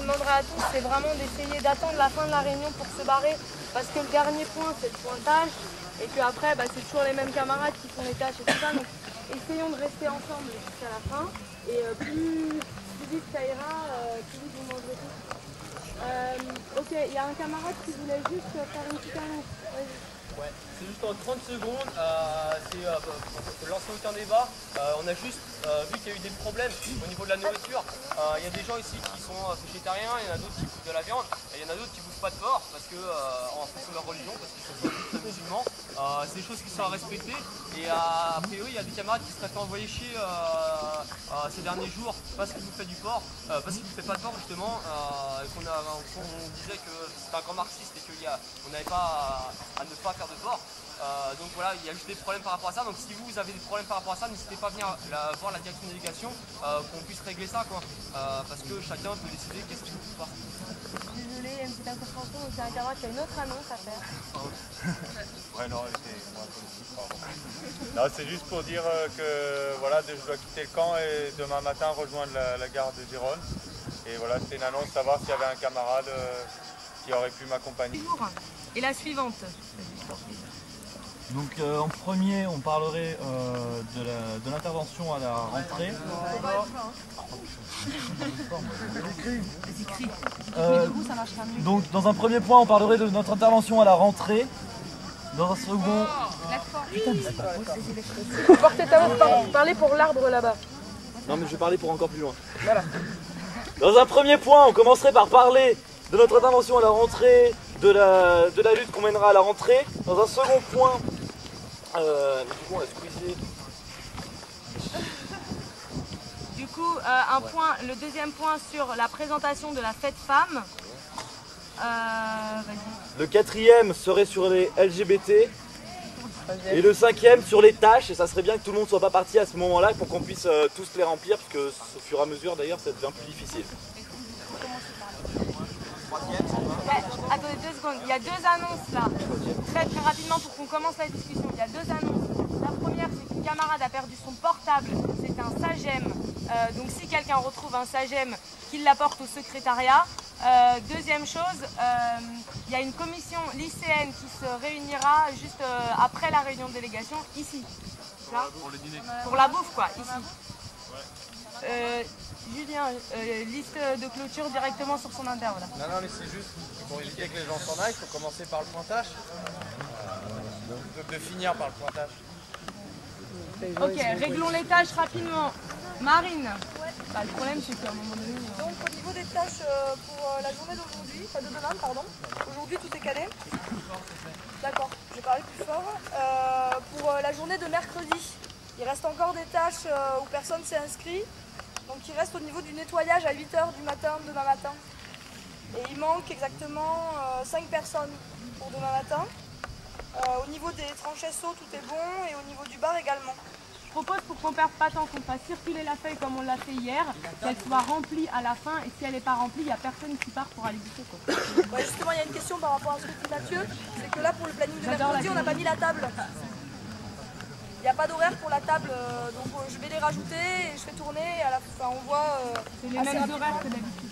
demanderais à tous, c'est vraiment d'essayer d'attendre la fin de la réunion pour se barrer, parce que le dernier point, c'est le pointage, et qu'après, c'est toujours les mêmes camarades qui font les tâches et tout ça. Donc, essayons de rester ensemble jusqu'à la fin, et plus vite ça ira, plus vite vous mangerez tout. Ok, il y a un camarade qui voulait juste faire une petite annonce. Ouais, c'est juste en 30 secondes, pour lancer aucun débat. On a juste vu qu'il y a eu des problèmes au niveau de la nourriture. Il y a des gens ici qui sont végétariens, il y en a d'autres qui bouffent de la viande, et il y en a d'autres qui bouffent pas de porc parce que, en fonction de leur religion, parce qu'ils sont tous musulmans. C'est des choses qui sont à respecter, et a priori il y a des camarades qui se seraient fait envoyer chier ces derniers jours parce qu'ils bouffaient du porc, parce qu'ils ne bouffaient pas de porc justement, et qu'on disait que c'était un grand marxiste et qu'on n'avait pas à ne pas faire de porc. Donc voilà, il y a juste des problèmes par rapport à ça. Donc si vous avez des problèmes par rapport à ça, n'hésitez pas à venir voir la direction de délégation, qu'on puisse régler ça, quoi. Parce que chacun peut décider qu'est-ce qu'il veut pas. Désolé, il y a une petite incompréhension, donc c'est un camarade qui a une autre annonce à faire. Ouais, non, non, c'est juste pour dire que voilà, je dois quitter le camp et demain matin rejoindre la gare de Gérone. Et voilà, c'était une annonce, savoir s'il y avait un camarade qui aurait pu m'accompagner. Et la suivante. Donc en premier, on parlerait de l'intervention à la rentrée. Donc dans un premier point, on parlerait de notre intervention à la rentrée. Dans un second... Putain, mais c'est pas possible. Portez ta main, parlez pour l'arbre là-bas. Non mais je vais parler pour encore plus loin. Voilà. Dans un premier point, on commencerait par parler de notre intervention à la rentrée, de la lutte qu'on mènera à la rentrée. Dans un second point, on a squeezé. Du coup, le deuxième point sur la présentation de la fête femme. Le quatrième serait sur les LGBT. Et le cinquième sur les tâches, et ça serait bien que tout le monde ne soit pas parti à ce moment-là pour qu'on puisse tous les remplir, parce que au fur et à mesure d'ailleurs ça devient plus difficile. Attendez 2 secondes, il y a 2 annonces là, très rapidement pour qu'on commence la discussion. Il y a 2 annonces. La première, c'est qu'une camarade a perdu son portable, c'est un SAGEM. Donc si quelqu'un retrouve un SAGEM, qu'il l'apporte au secrétariat. Deuxième chose, il y a une commission lycéenne qui se réunira juste après la réunion de délégation, ici. Là, pour le dîner. Pour la bouffe quoi, ici. Julien, liste de clôture directement sur son inter. Voilà. Non, mais c'est juste, pour éviter que les gens s'en aillent, il faut commencer par le pointage. De finir par le pointage. Ok, réglons les tâches rapidement. Marine, le problème c'est qu'à un moment donné... Donc au niveau des tâches pour la journée d'aujourd'hui, enfin de demain, pardon, aujourd'hui tout est calé. D'accord, je vais parler plus fort. Pour la journée de mercredi, il reste encore des tâches où personne s'est inscrit. Donc il reste au niveau du nettoyage à 8 h du matin, demain matin. Et il manque exactement 5 personnes pour demain matin. Au niveau des tranchées seaux, tout est bon, et au niveau du bar également. Je propose pour qu'on ne perde pas de temps qu'on fasse circuler la feuille comme on l'a fait hier, qu'elle soit remplie à la fin, et si elle n'est pas remplie, il n'y a personne qui part pour aller bouffer. Ouais, justement, il y a une question par rapport à ce que dit Mathieu, c'est que là pour le planning de mercredi, on n'a pas mis la table. Il n'y a pas d'horaire pour la table, donc je vais les rajouter et je fais tourner, et à la fin on voit... c'est les mêmes horaires que d'habitude.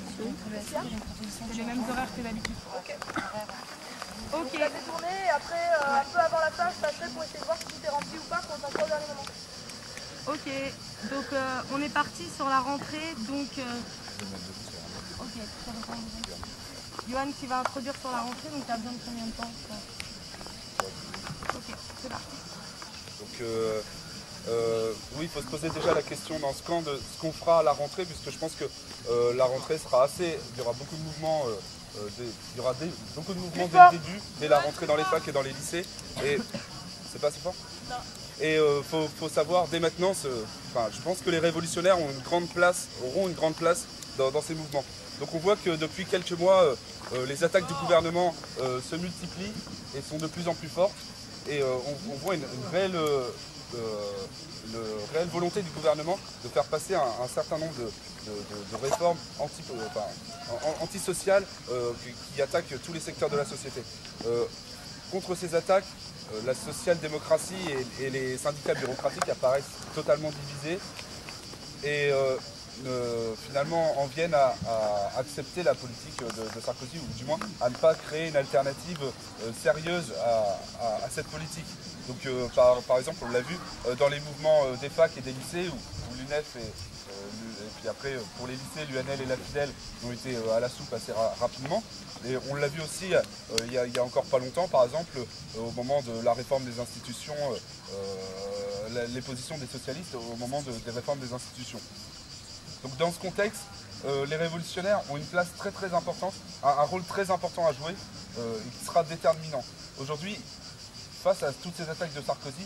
C'est les mêmes horaires que d'habitude. Ok. Ok. Je la fais tourner, et après, un peu avant la fin, je passerai pour essayer de voir si tout est rempli ou pas, qu'on s'en soit au dernier moment. Ok, donc on est parti sur la rentrée, donc... Ok, Johan qui va introduire sur la rentrée, donc tu as besoin de combien de temps? Ok, c'est parti. Donc oui, il faut se poser déjà la question dans ce camp de ce qu'on fera à la rentrée, puisque je pense que la rentrée sera assez... Il y aura beaucoup de mouvements, beaucoup de mouvements dès le début, dès la rentrée dans les facs et dans les lycées. Et c'est pas assez fort? Non. Et faut savoir dès maintenant, je pense que les révolutionnaires auront une grande place dans ces mouvements. Donc on voit que depuis quelques mois, les attaques du gouvernement se multiplient et sont de plus en plus fortes. Et on voit une réelle volonté du gouvernement de faire passer un certain nombre de réformes antisociales qui attaquent tous les secteurs de la société. Contre ces attaques, la social-démocratie et les syndicats bureaucratiques apparaissent totalement divisés. Et finalement en viennent à accepter la politique de Sarkozy, ou du moins à ne pas créer une alternative sérieuse à cette politique. Donc par exemple, on l'a vu dans les mouvements des facs et des lycées, où l'UNEF et puis après pour les lycées, l'UNL et la Fidèle ont été à la soupe assez rapidement. Et on l'a vu aussi il y a encore pas longtemps, par exemple, au moment de la réforme des institutions, les positions des socialistes au moment des réformes des institutions. Donc dans ce contexte, les révolutionnaires ont une place très importante, un rôle très important à jouer, qui sera déterminant. Aujourd'hui, face à toutes ces attaques de Sarkozy,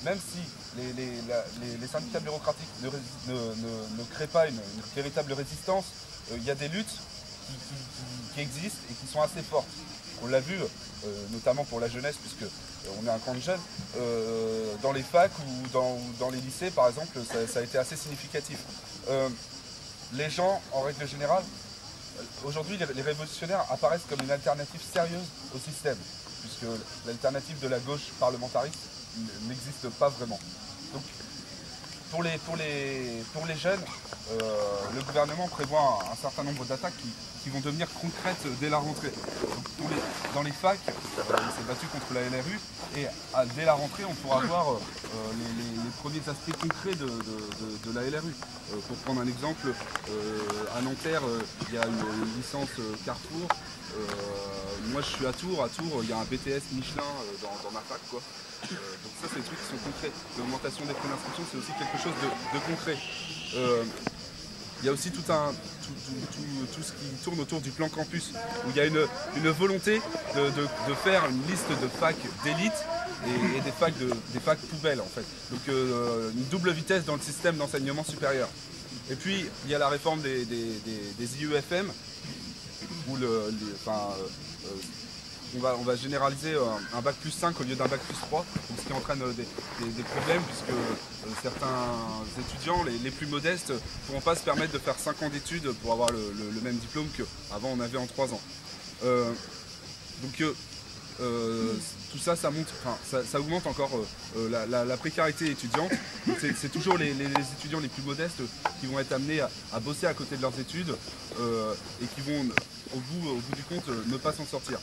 même si les syndicats bureaucratiques ne créent pas une véritable résistance, il y a des luttes qui existent et qui sont assez fortes. On l'a vu, notamment pour la jeunesse, puisque on est un camp de jeunes, dans les facs ou dans les lycées, par exemple, ça a été assez significatif. Les gens, en règle générale, aujourd'hui, les révolutionnaires apparaissent comme une alternative sérieuse au système, puisque l'alternative de la gauche parlementariste n'existe pas vraiment. Donc, pour les jeunes, le gouvernement prévoit un certain nombre d'attaques qui vont devenir concrètes dès la rentrée. Donc, dans les facs, on s'est battu contre la LRU, et dès la rentrée, on pourra voir les premiers aspects concrets de la LRU. Pour prendre un exemple, à Nanterre, il y a une licence Carrefour. Moi je suis à Tours, il y a un BTS Michelin dans ma fac, quoi. Donc ça c'est des trucs qui sont concrets. L'augmentation des frais d'inscription, c'est aussi quelque chose de concret. Il y a aussi tout ce qui tourne autour du plan campus, où il y a une volonté de faire une liste de facs d'élite et des facs poubelles en fait. Donc une double vitesse dans le système d'enseignement supérieur. Et puis il y a la réforme des IUFM, où on va généraliser un bac plus 5 au lieu d'un bac plus 3, donc ce qui entraîne des problèmes, puisque certains étudiants, les plus modestes, ne pourront pas se permettre de faire 5 ans d'études pour avoir le même diplôme qu'avant on avait en 3 ans. Tout ça, ça augmente encore la précarité étudiante. C'est toujours les étudiants les plus modestes qui vont être amenés à bosser à côté de leurs études et qui vont, au bout du compte, ne pas s'en sortir.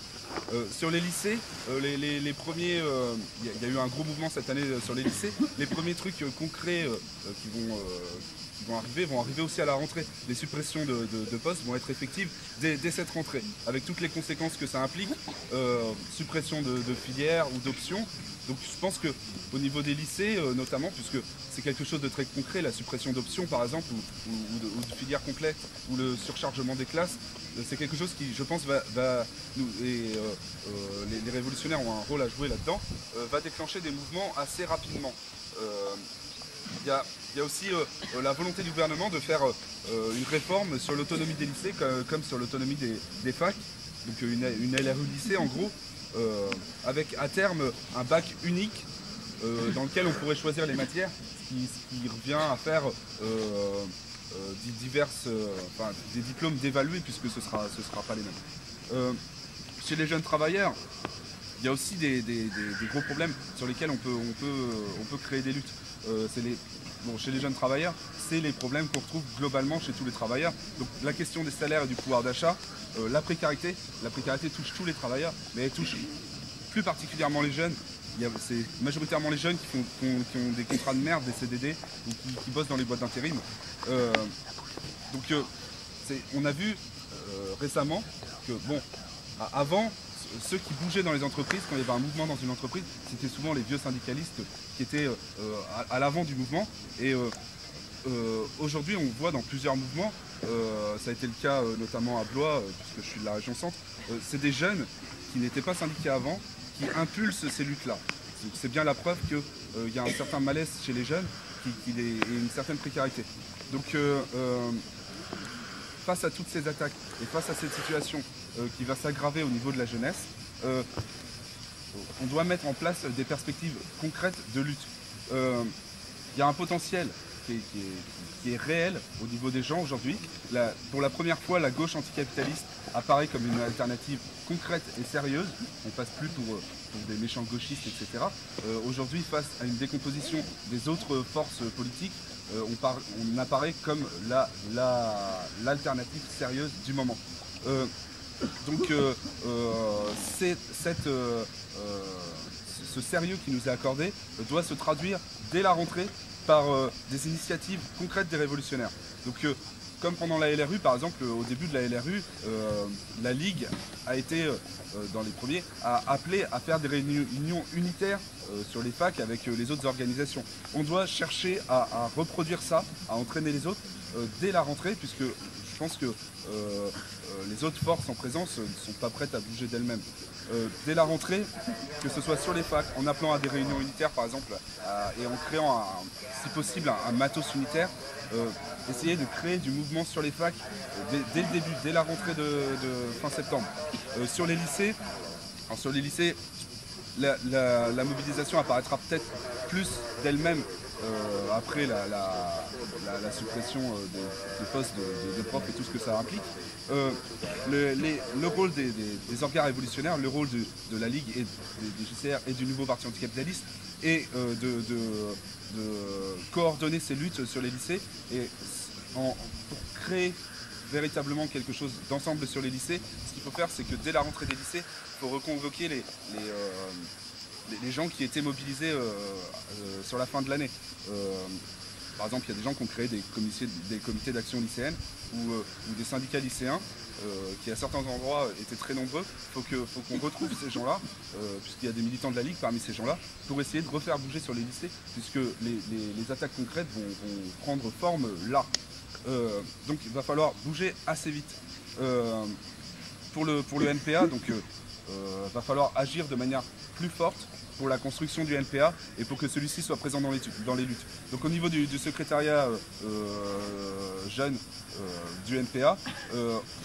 Sur les lycées, les premiers, il y a eu un gros mouvement cette année sur les lycées. Les premiers trucs concrets qui vont arriver aussi à la rentrée. Les suppressions de postes vont être effectives dès cette rentrée, avec toutes les conséquences que ça implique, suppression de filières ou d'options. Donc je pense qu'au niveau des lycées, notamment, puisque c'est quelque chose de très concret, la suppression d'options par exemple, ou de filières complètes, ou le surchargement des classes, c'est quelque chose qui, je pense, les révolutionnaires ont un rôle à jouer là-dedans, va déclencher des mouvements assez rapidement. Il y a aussi la volonté du gouvernement de faire une réforme sur l'autonomie des lycées comme sur l'autonomie des facs, donc une LRU lycée en gros, avec à terme un bac unique dans lequel on pourrait choisir les matières, ce qui revient à faire des diplômes dévalués, puisque ce sera pas les mêmes. Chez les jeunes travailleurs, il y a aussi des gros problèmes sur lesquels on peut créer des luttes. Chez les jeunes travailleurs, c'est les problèmes qu'on retrouve globalement chez tous les travailleurs. Donc la question des salaires et du pouvoir d'achat, la précarité touche tous les travailleurs, mais elle touche plus particulièrement les jeunes. C'est majoritairement les jeunes qui ont des contrats de merde, des CDD, ou qui bossent dans les boîtes d'intérim. On a vu récemment que, avant, ceux qui bougeaient dans les entreprises, quand il y avait un mouvement dans une entreprise, c'était souvent les vieux syndicalistes qui étaient à l'avant du mouvement. Et aujourd'hui, on voit dans plusieurs mouvements, ça a été le cas notamment à Blois, puisque je suis de la région centre, c'est des jeunes qui n'étaient pas syndiqués avant, qui impulsent ces luttes-là. C'est bien la preuve qu'il y a un certain malaise chez les jeunes et une certaine précarité. Donc, face à toutes ces attaques et face à cette situation qui va s'aggraver au niveau de la jeunesse, on doit mettre en place des perspectives concrètes de lutte. Il y a un potentiel qui est réel au niveau des gens aujourd'hui. Pour la première fois, la gauche anticapitaliste apparaît comme une alternative concrète et sérieuse. On ne passe plus pour des méchants gauchistes, etc. Aujourd'hui, face à une décomposition des autres forces politiques, on apparaît comme l'alternative sérieuse du moment. Ce sérieux qui nous est accordé doit se traduire dès la rentrée par des initiatives concrètes des révolutionnaires. Donc, comme pendant la LRU, par exemple, au début de la LRU, la Ligue a été, dans les premiers, a appelé à faire des réunions unitaires sur les facs avec les autres organisations. On doit chercher à reproduire ça, à entraîner les autres dès la rentrée, puisque je pense que les autres forces en présence ne sont pas prêtes à bouger d'elles-mêmes. Dès la rentrée, que ce soit sur les facs, en appelant à des réunions unitaires par exemple, et en créant, si possible, un matos unitaire, essayer de créer du mouvement sur les facs dès le début, dès la rentrée de fin septembre. Sur les lycées, la mobilisation apparaîtra peut-être plus d'elle-même après la suppression des postes de profs et tout ce que ça implique. Le rôle des organes révolutionnaires, le rôle de la Ligue et des JCR et du nouveau parti anticapitaliste est de coordonner ces luttes sur les lycées et pour créer véritablement quelque chose d'ensemble sur les lycées. Ce qu'il faut faire, c'est que dès la rentrée des lycées, il faut reconvoquer les gens qui étaient mobilisés sur la fin de l'année. Par exemple, il y a des gens qui ont créé des comités d'action lycéenne ou des syndicats lycéens qui à certains endroits étaient très nombreux. Il faut qu'on retrouve ces gens-là, puisqu'il y a des militants de la Ligue parmi ces gens-là, pour essayer de refaire bouger sur les lycées, puisque les attaques concrètes vont prendre forme là. Donc il va falloir bouger assez vite. Pour le NPA, donc va falloir agir de manière plus forte pour la construction du NPA et pour que celui-ci soit présent dans les luttes. Donc au niveau du secrétariat jeune du NPA,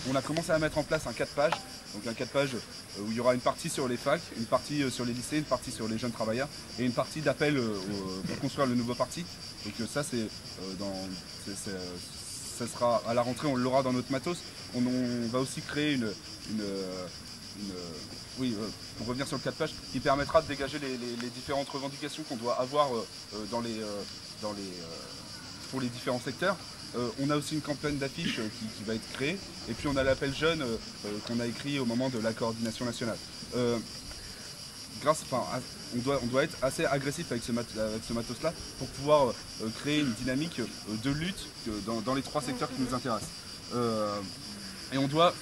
on a commencé à mettre en place un 4 pages, donc un 4 pages où il y aura une partie sur les facs, une partie sur les lycées, une partie sur les jeunes travailleurs et une partie d'appel pour construire le nouveau parti. Donc ça ça sera à la rentrée, on l'aura dans notre matos. On va aussi créer pour revenir sur le 4 pages, qui permettra de dégager les différentes revendications qu'on doit avoir pour les différents secteurs. On a aussi une campagne d'affiches qui va être créée, et puis on a l'appel jeune qu'on a écrit au moment de la coordination nationale. On doit être assez agressif avec ce matos-là pour pouvoir créer une dynamique de lutte dans les 3 secteurs qui nous intéressent. Et on doit,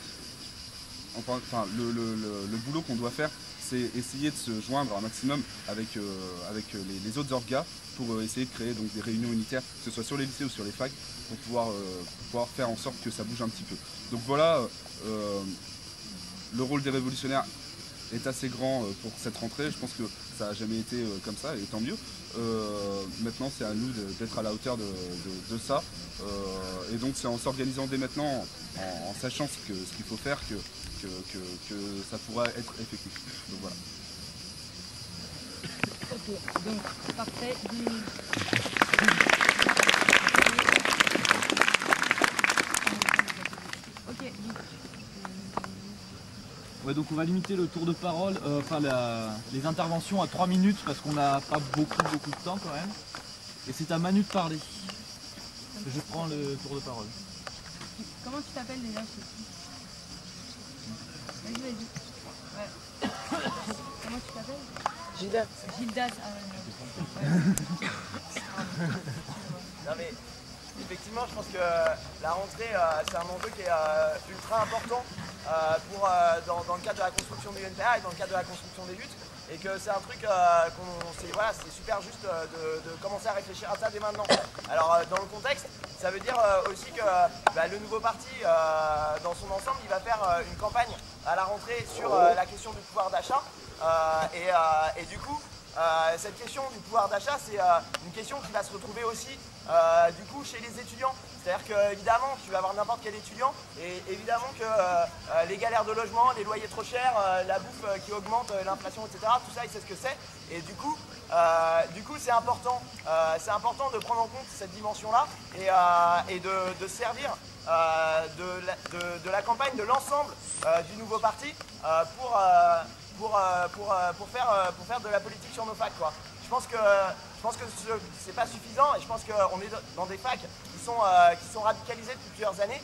le boulot qu'on doit faire, c'est essayer de se joindre un maximum avec les autres orgas pour essayer de créer donc des réunions unitaires, que ce soit sur les lycées ou sur les facs, pour pouvoir faire en sorte que ça bouge un petit peu. Donc voilà, le rôle des révolutionnaires est assez grand pour cette rentrée. Je pense que ça n'a jamais été comme ça, et tant mieux. Maintenant, c'est à nous d'être à la hauteur de ça. Et donc, c'est en s'organisant dès maintenant, en sachant ce qu'il faut faire, que ça pourra être effectif. Donc voilà. Ok, donc parfait. Ok, Ouais, donc on va limiter le tour de parole, les interventions à 3 minutes parce qu'on n'a pas beaucoup de temps quand même. Et c'est à Manu de parler. Je prends le tour de parole. comment tu t'appelles déjà? Vas-y. Ouais. Comment tu t'appelles? Gildas. Gildas, ah ouais. Non mais effectivement, je pense que la rentrée c'est un enjeu qui est ultra important dans le cadre de la construction du NPA et dans le cadre de la construction des luttes, et que c'est un truc c'est super juste de commencer à réfléchir à ça dès maintenant. Alors dans le contexte, ça veut dire aussi que le nouveau parti dans son ensemble, il va faire une campagne à la rentrée sur la question du pouvoir d'achat et du coup cette question du pouvoir d'achat, c'est une question qui va se retrouver aussi du coup chez les étudiants. C'est-à-dire que évidemment tu vas avoir n'importe quel étudiant et évidemment que les galères de logement, les loyers trop chers, la bouffe qui augmente, l'inflation, etc. Tout ça il sait ce que c'est, et du coup c'est important de prendre en compte cette dimension-là et de servir de la campagne de l'ensemble du nouveau parti pour faire de la politique sur nos facs, quoi. Je pense pense que c'est pas suffisant et je pense qu'on est dans des facs qui sont radicalisés depuis plusieurs années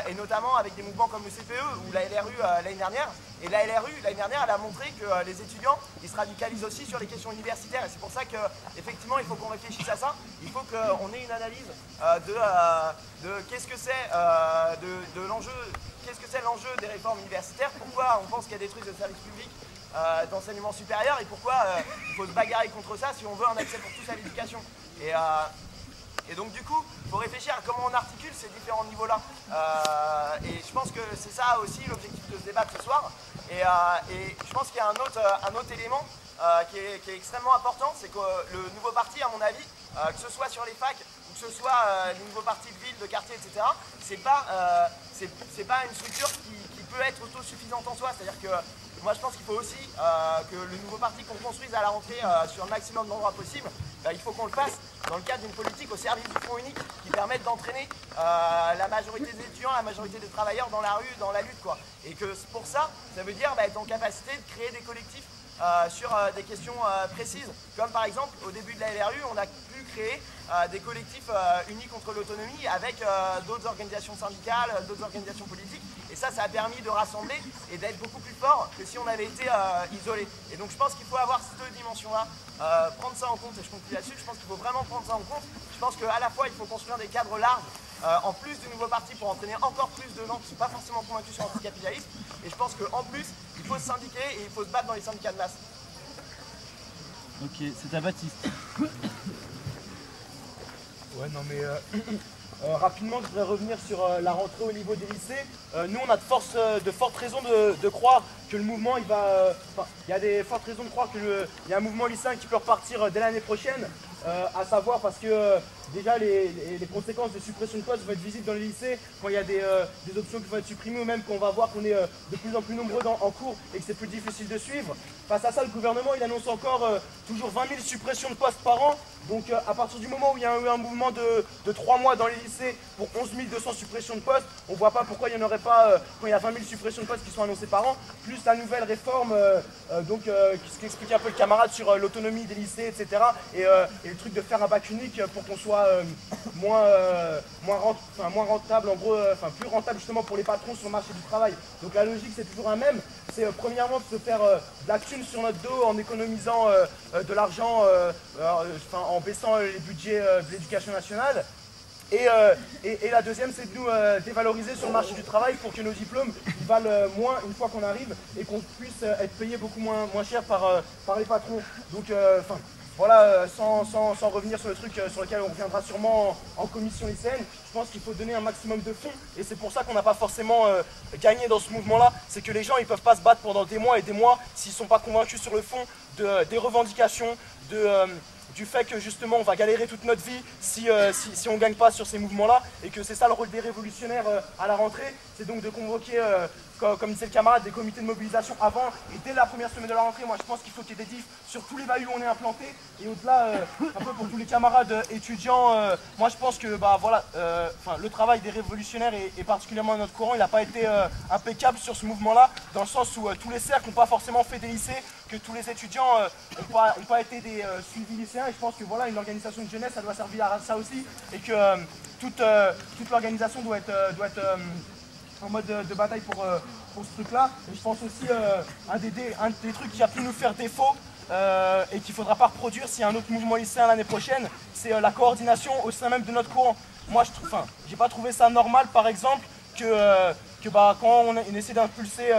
et notamment avec des mouvements comme le CPE ou la LRU l'année dernière. Et la LRU l'année dernière elle a montré que les étudiants ils se radicalisent aussi sur les questions universitaires et c'est pour ça qu'effectivement il faut qu'on réfléchisse à ça. Il faut qu'on ait une analyse de qu'est-ce que c'est l'enjeu des réformes universitaires, pourquoi on pense qu'il y a des trucs de service public d'enseignement supérieur et pourquoi il faut se bagarrer contre ça si on veut un accès pour tous à l'éducation. Et donc du coup, il faut réfléchir à comment on articule ces différents niveaux-là. Et je pense que c'est ça aussi l'objectif de ce débat de ce soir. Et je pense qu'il y a un autre élément qui est extrêmement important, c'est que le nouveau parti, à mon avis, que ce soit sur les facs ou que ce soit les nouveaux partis de ville, de quartier, etc., c'est pas une structure qui peut être autosuffisante en soi. C'est-à-dire que moi je pense qu'il faut aussi que le nouveau parti qu'on construise à la rentrée sur le maximum d'endroits possibles, il faut qu'on le fasse dans le cadre d'une politique au service du front unique qui permette d'entraîner la majorité des étudiants, la majorité des travailleurs dans la rue, dans la lutte, quoi. Et que pour ça veut dire être en capacité de créer des collectifs sur des questions précises, comme par exemple au début de la LRU, on a pu créer des collectifs unis contre l'autonomie avec d'autres organisations syndicales, d'autres organisations politiques, et ça a permis de rassembler et d'être beaucoup plus fort que si on avait été isolé. Et donc je pense qu'il faut avoir ces deux dimensions-là, prendre ça en compte, et je conclue là-dessus, je pense qu'il faut vraiment prendre ça en compte. Je pense qu'à la fois il faut construire des cadres larges, en plus du nouveau parti pour entraîner encore plus de gens qui ne sont pas forcément convaincus sur l'anticapitalisme, et je pense qu'en plus il faut se syndiquer et il faut se battre dans les syndicats de masse. Ok, c'est à Baptiste. Ouais, non mais rapidement, je voudrais revenir sur la rentrée au niveau des lycées. Nous, on a de fortes raisons de croire que le mouvement, il y a des fortes raisons de croire qu'il y a un mouvement lycéen qui peut repartir dès l'année prochaine, à savoir parce que déjà les conséquences de suppression de postes vont être visibles dans les lycées quand il y a des options qui vont être supprimées ou même qu'on va voir qu'on est de plus en plus nombreux en cours et que c'est plus difficile de suivre. Face à ça, le gouvernement il annonce encore toujours 20 000 suppressions de postes par an. Donc à partir du moment où il y a eu un mouvement de 3 mois dans les lycées pour 11 200 suppressions de postes, on ne voit pas pourquoi il n'y en aurait pas quand il y a 20 000 suppressions de postes qui sont annoncées par an, plus la nouvelle réforme ce qui explique un peu le camarade sur l'autonomie des lycées, etc. Et le truc de faire un bac unique pour qu'on soit moins rentable, en gros, plus rentable justement pour les patrons sur le marché du travail. Donc la logique c'est toujours la même, c'est premièrement de se faire de la thune sur notre dos en économisant de l'argent, en baissant les budgets de l'éducation nationale. Et la deuxième, c'est de nous dévaloriser sur le marché du travail pour que nos diplômes ils valent moins une fois qu'on arrive et qu'on puisse être payé beaucoup moins cher par les patrons. Donc, voilà, sans revenir sur le truc sur lequel on reviendra sûrement en commission lycéenne, je pense qu'il faut donner un maximum de fonds et c'est pour ça qu'on n'a pas forcément gagné dans ce mouvement-là. C'est que les gens ils ne peuvent pas se battre pendant des mois et des mois s'ils ne sont pas convaincus sur le fond des revendications, du fait que justement on va galérer toute notre vie si on ne gagne pas sur ces mouvements-là et que c'est ça le rôle des révolutionnaires à la rentrée, c'est donc de convoquer, comme disait le camarade, des comités de mobilisation avant et dès la première semaine de la rentrée. Moi je pense qu'il faut qu'il y ait des diffs sur tous les bahuts où on est implanté et au-delà, un peu pour tous les camarades étudiants, moi je pense que le travail des révolutionnaires et particulièrement notre courant, il n'a pas été impeccable sur ce mouvement-là, dans le sens où tous les cercles n'ont pas forcément fait des lycées, que tous les étudiants n'ont pas été des suivis lycéens, et je pense que voilà, une organisation de jeunesse, ça doit servir à ça aussi, et que toute l'organisation doit être en mode de bataille pour ce truc-là. Et je pense aussi un des trucs qui a pu nous faire défaut et qu'il ne faudra pas reproduire s'il y a un autre mouvement lycéen l'année prochaine, c'est la coordination au sein même de notre courant. Moi, j'ai pas trouvé ça normal, par exemple, que quand on essaie d'impulser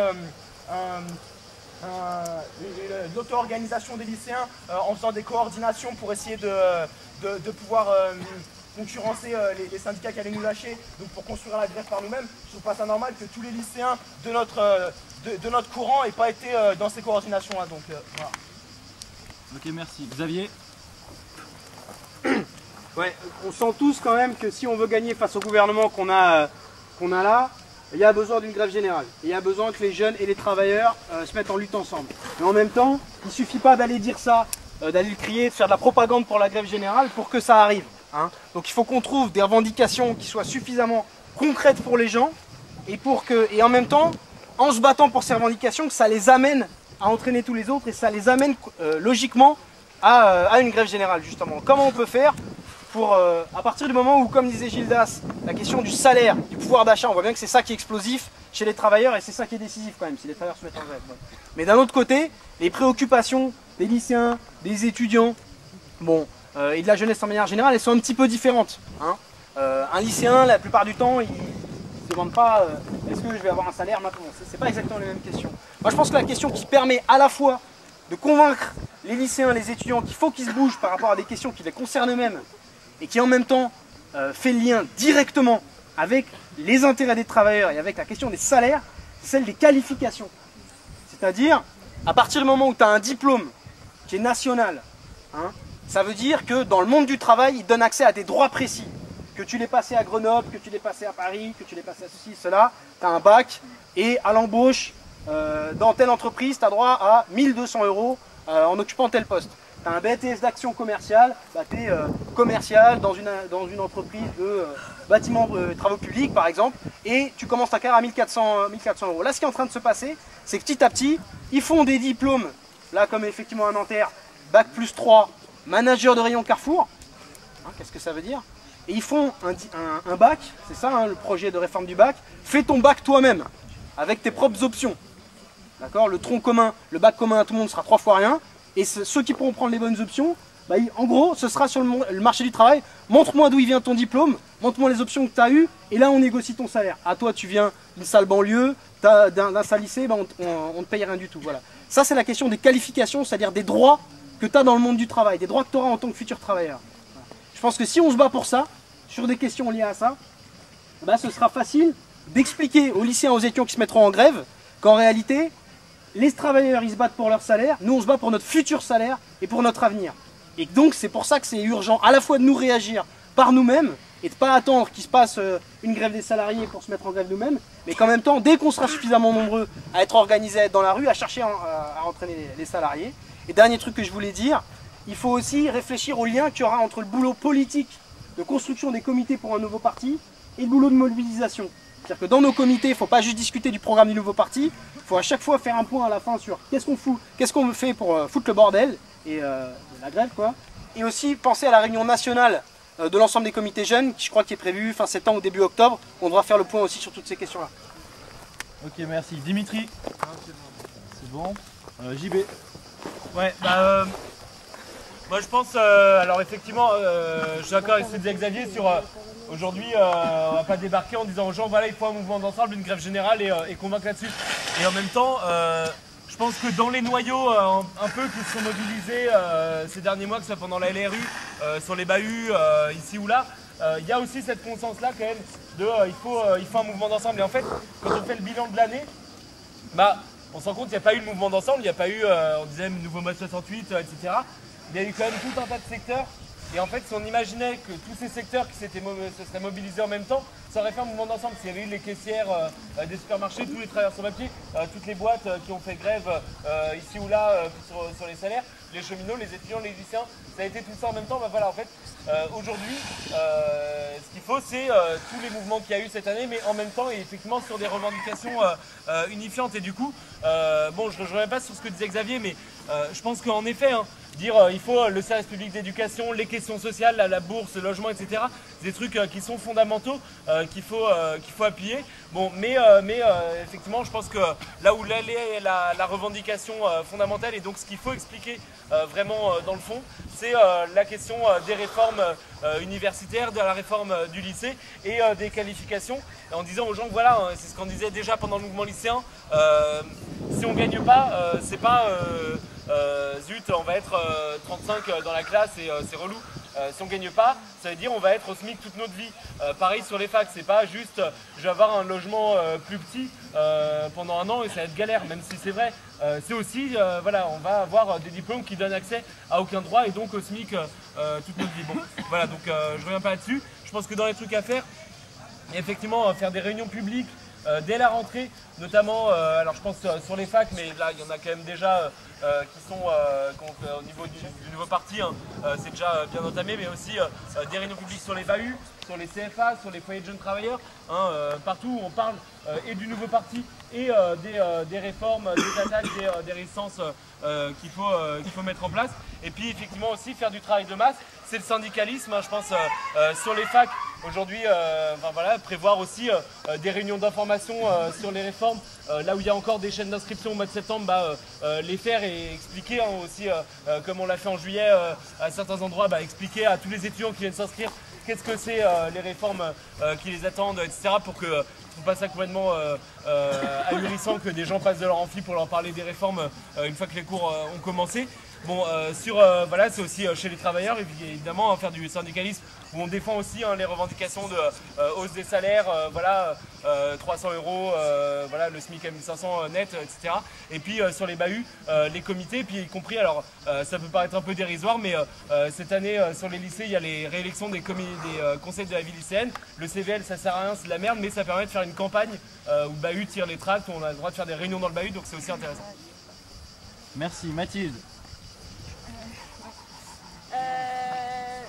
l'auto-organisation des lycéens en faisant des coordinations pour essayer de pouvoir concurrencer les syndicats qui allaient nous lâcher, donc pour construire la grève par nous-mêmes. Je trouve pas ça normal que tous les lycéens de notre courant n'aient pas été dans ces coordinations-là. Donc voilà. Ok, merci. Xavier? Ouais, on sent tous quand même que si on veut gagner face au gouvernement qu'on a là, il y a besoin d'une grève générale. Il y a besoin que les jeunes et les travailleurs se mettent en lutte ensemble. Mais en même temps, il ne suffit pas d'aller dire ça, d'aller le crier, de faire de la propagande pour la grève générale pour que ça arrive. Hein. Donc il faut qu'on trouve des revendications qui soient suffisamment concrètes pour les gens et en même temps, en se battant pour ces revendications, que ça les amène à entraîner tous les autres et ça les amène logiquement à une grève générale justement. Comment on peut faire pour, à partir du moment où, comme disait Gildas, la question du salaire, du pouvoir d'achat, on voit bien que c'est ça qui est explosif chez les travailleurs et c'est ça qui est décisif quand même, si les travailleurs se mettent en grève. Ouais. Mais d'un autre côté, les préoccupations des lycéens, des étudiants, bon, et de la jeunesse en manière générale, elles sont un petit peu différentes. Hein. Un lycéen, la plupart du temps, il ne se demande pas est-ce que je vais avoir un salaire maintenant. C'est pas exactement les mêmes questions. Moi, je pense que la question qui permet à la fois de convaincre les lycéens, les étudiants qu'il faut qu'ils se bougent par rapport à des questions qui les concernent eux-mêmes et qui en même temps fait le lien directement avec les intérêts des travailleurs et avec la question des salaires, c'est celle des qualifications. C'est-à-dire, à partir du moment où tu as un diplôme qui est national, hein, ça veut dire que dans le monde du travail, il donne accès à des droits précis. Que tu l'aies passé à Grenoble, que tu l'aies passé à Paris, que tu l'aies passé à ceci, cela, tu as un bac et à l'embauche, dans telle entreprise, tu as droit à 1200 € en occupant tel poste. Tu as un BTS d'action commerciale, bah, tu es commercial dans une entreprise de bâtiments travaux publics par exemple, et tu commences ta carrière à 1400 €. Là, ce qui est en train de se passer, c'est que petit à petit, ils font des diplômes, là comme effectivement à Nanterre, bac plus 3, manager de rayon Carrefour. Hein, qu'est-ce que ça veut dire? Et ils font un bac, c'est ça hein, le projet de réforme du bac, fais ton bac toi-même, avec tes propres options. D'accord? Le tronc commun, le bac commun à tout le monde sera 3 fois rien, et ceux qui pourront prendre les bonnes options, bah, en gros, ce sera sur le marché du travail, montre-moi d'où il vient ton diplôme, montre-moi les options que tu as eues, et là on négocie ton salaire. À toi, tu viens d'une sale banlieue, d'un sale lycée, bah, on ne paye rien du tout. Voilà. Ça, c'est la question des qualifications, c'est-à-dire des droits que tu as dans le monde du travail, des droits que tu auras en tant que futur travailleur. Voilà. Je pense que si on se bat pour ça, sur des questions liées à ça, bah, ce sera facile d'expliquer aux lycéens, aux étudiants qui se mettront en grève, qu'en réalité, les travailleurs ils se battent pour leur salaire, nous on se bat pour notre futur salaire et pour notre avenir. Et donc c'est pour ça que c'est urgent à la fois de nous réagir par nous-mêmes et de ne pas attendre qu'il se passe une grève des salariés pour se mettre en grève nous-mêmes, mais qu'en même temps, dès qu'on sera suffisamment nombreux à être organisés, à être dans la rue, à chercher à entraîner les salariés. Et dernier truc que je voulais dire, il faut aussi réfléchir au lien qu'il y aura entre le boulot politique de construction des comités pour un nouveau parti et le boulot de mobilisation. C'est-à-dire que dans nos comités, il ne faut pas juste discuter du programme du nouveau parti, il faut à chaque fois faire un point à la fin sur qu'est-ce qu'on fout, qu'est-ce qu'on fait pour foutre le bordel, et la grève quoi. Et aussi penser à la réunion nationale de l'ensemble des comités jeunes, qui je crois qui est prévue fin septembre ou début octobre, on devra faire le point aussi sur toutes ces questions-là. Ok, merci. Dimitri. C'est bon. JB. Ouais, bah... moi je pense, alors effectivement, je suis d'accord avec ce que disait Xavier sur aujourd'hui, on va pas débarquer en disant aux gens voilà il faut un mouvement d'ensemble, une grève générale et convaincre là-dessus. Et en même temps, je pense que dans les noyaux un peu qui se sont mobilisés ces derniers mois, que ce soit pendant la LRU, sur les bahuts, ici ou là, il y a aussi cette conscience-là quand même de il faut un mouvement d'ensemble. Et en fait, quand on fait le bilan de l'année, bah, on se rend compte qu'il n'y a pas eu le mouvement d'ensemble, il n'y a pas eu, on disait, nouveau mode 68, etc. Il y a eu quand même tout un tas de secteurs. Et en fait, si on imaginait que tous ces secteurs qui se seraient mobilisés en même temps, ça aurait fait un mouvement d'ensemble. S'il y avait eu les caissières des supermarchés, tous les travailleurs sans papier, toutes les boîtes qui ont fait grève ici ou là sur les salaires, les cheminots, les étudiants, les lycéens, ça a été tout ça en même temps. Bah voilà, en fait, aujourd'hui, ce qu'il faut, c'est tous les mouvements qu'il y a eu cette année, mais en même temps et effectivement sur des revendications unifiantes. Et du coup, bon, je ne reviens pas sur ce que disait Xavier, mais je pense qu'en effet, hein, dire il faut le service public d'éducation, les questions sociales, la bourse, le logement, etc. Des trucs qui sont fondamentaux, qu'il faut appuyer. Bon, mais effectivement, je pense que là où est la revendication fondamentale et donc ce qu'il faut expliquer vraiment dans le fond, c'est la question des réformes universitaires, de la réforme du lycée et des qualifications, en disant aux gens, voilà, c'est ce qu'on disait déjà pendant le mouvement lycéen, si on ne gagne pas, c'est pas zut, on va être 35 dans la classe et c'est relou. Si on ne gagne pas, ça veut dire on va être au SMIC toute notre vie. Pareil sur les facs, c'est pas juste je vais avoir un logement plus petit pendant un an et ça va être galère, même si c'est vrai. C'est aussi, voilà, on va avoir des diplômes qui donnent accès à aucun droit et donc au SMIC toute notre vie. Bon, voilà, donc je reviens pas là-dessus. Je pense que dans les trucs à faire, effectivement, faire des réunions publiques dès la rentrée, notamment, alors je pense sur les facs, mais là il y en a quand même déjà qui sont au niveau du nouveau parti, hein, c'est déjà bien entamé, mais aussi des réunions publiques sur les BAHU, sur les CFA, sur les foyers de jeunes travailleurs, hein, partout où on parle et du nouveau parti et des réformes, des attaques, des résistances qu'il faut mettre en place. Et puis effectivement aussi faire du travail de masse, c'est le syndicalisme, hein, je pense sur les facs aujourd'hui, voilà, prévoir aussi des réunions d'information sur les réformes, là où il y a encore des chaînes d'inscription au mois de septembre, les faire et expliquer, hein, aussi, comme on l'a fait en juillet à certains endroits, expliquer à tous les étudiants qui viennent s'inscrire qu'est-ce que c'est les réformes qui les attendent, etc. pour que ne trouve pas ça complètement ahurissant que des gens passent de leur amphi pour leur parler des réformes une fois que les cours ont commencé. Bon, voilà, c'est aussi chez les travailleurs, évidemment, faire du syndicalisme où on défend aussi, hein, les revendications de hausse des salaires, voilà, 300 €, voilà, le SMIC à 1500 net, etc. Et puis sur les BAHU, les comités, puis y compris, alors ça peut paraître un peu dérisoire, mais cette année sur les lycées, il y a les réélections des conseils de la vie lycéenne. Le CVL, ça sert à rien, c'est de la merde, mais ça permet de faire une campagne où le BAHU tire les tracts, où on a le droit de faire des réunions dans le BAHU, donc c'est aussi intéressant. Merci. Mathilde.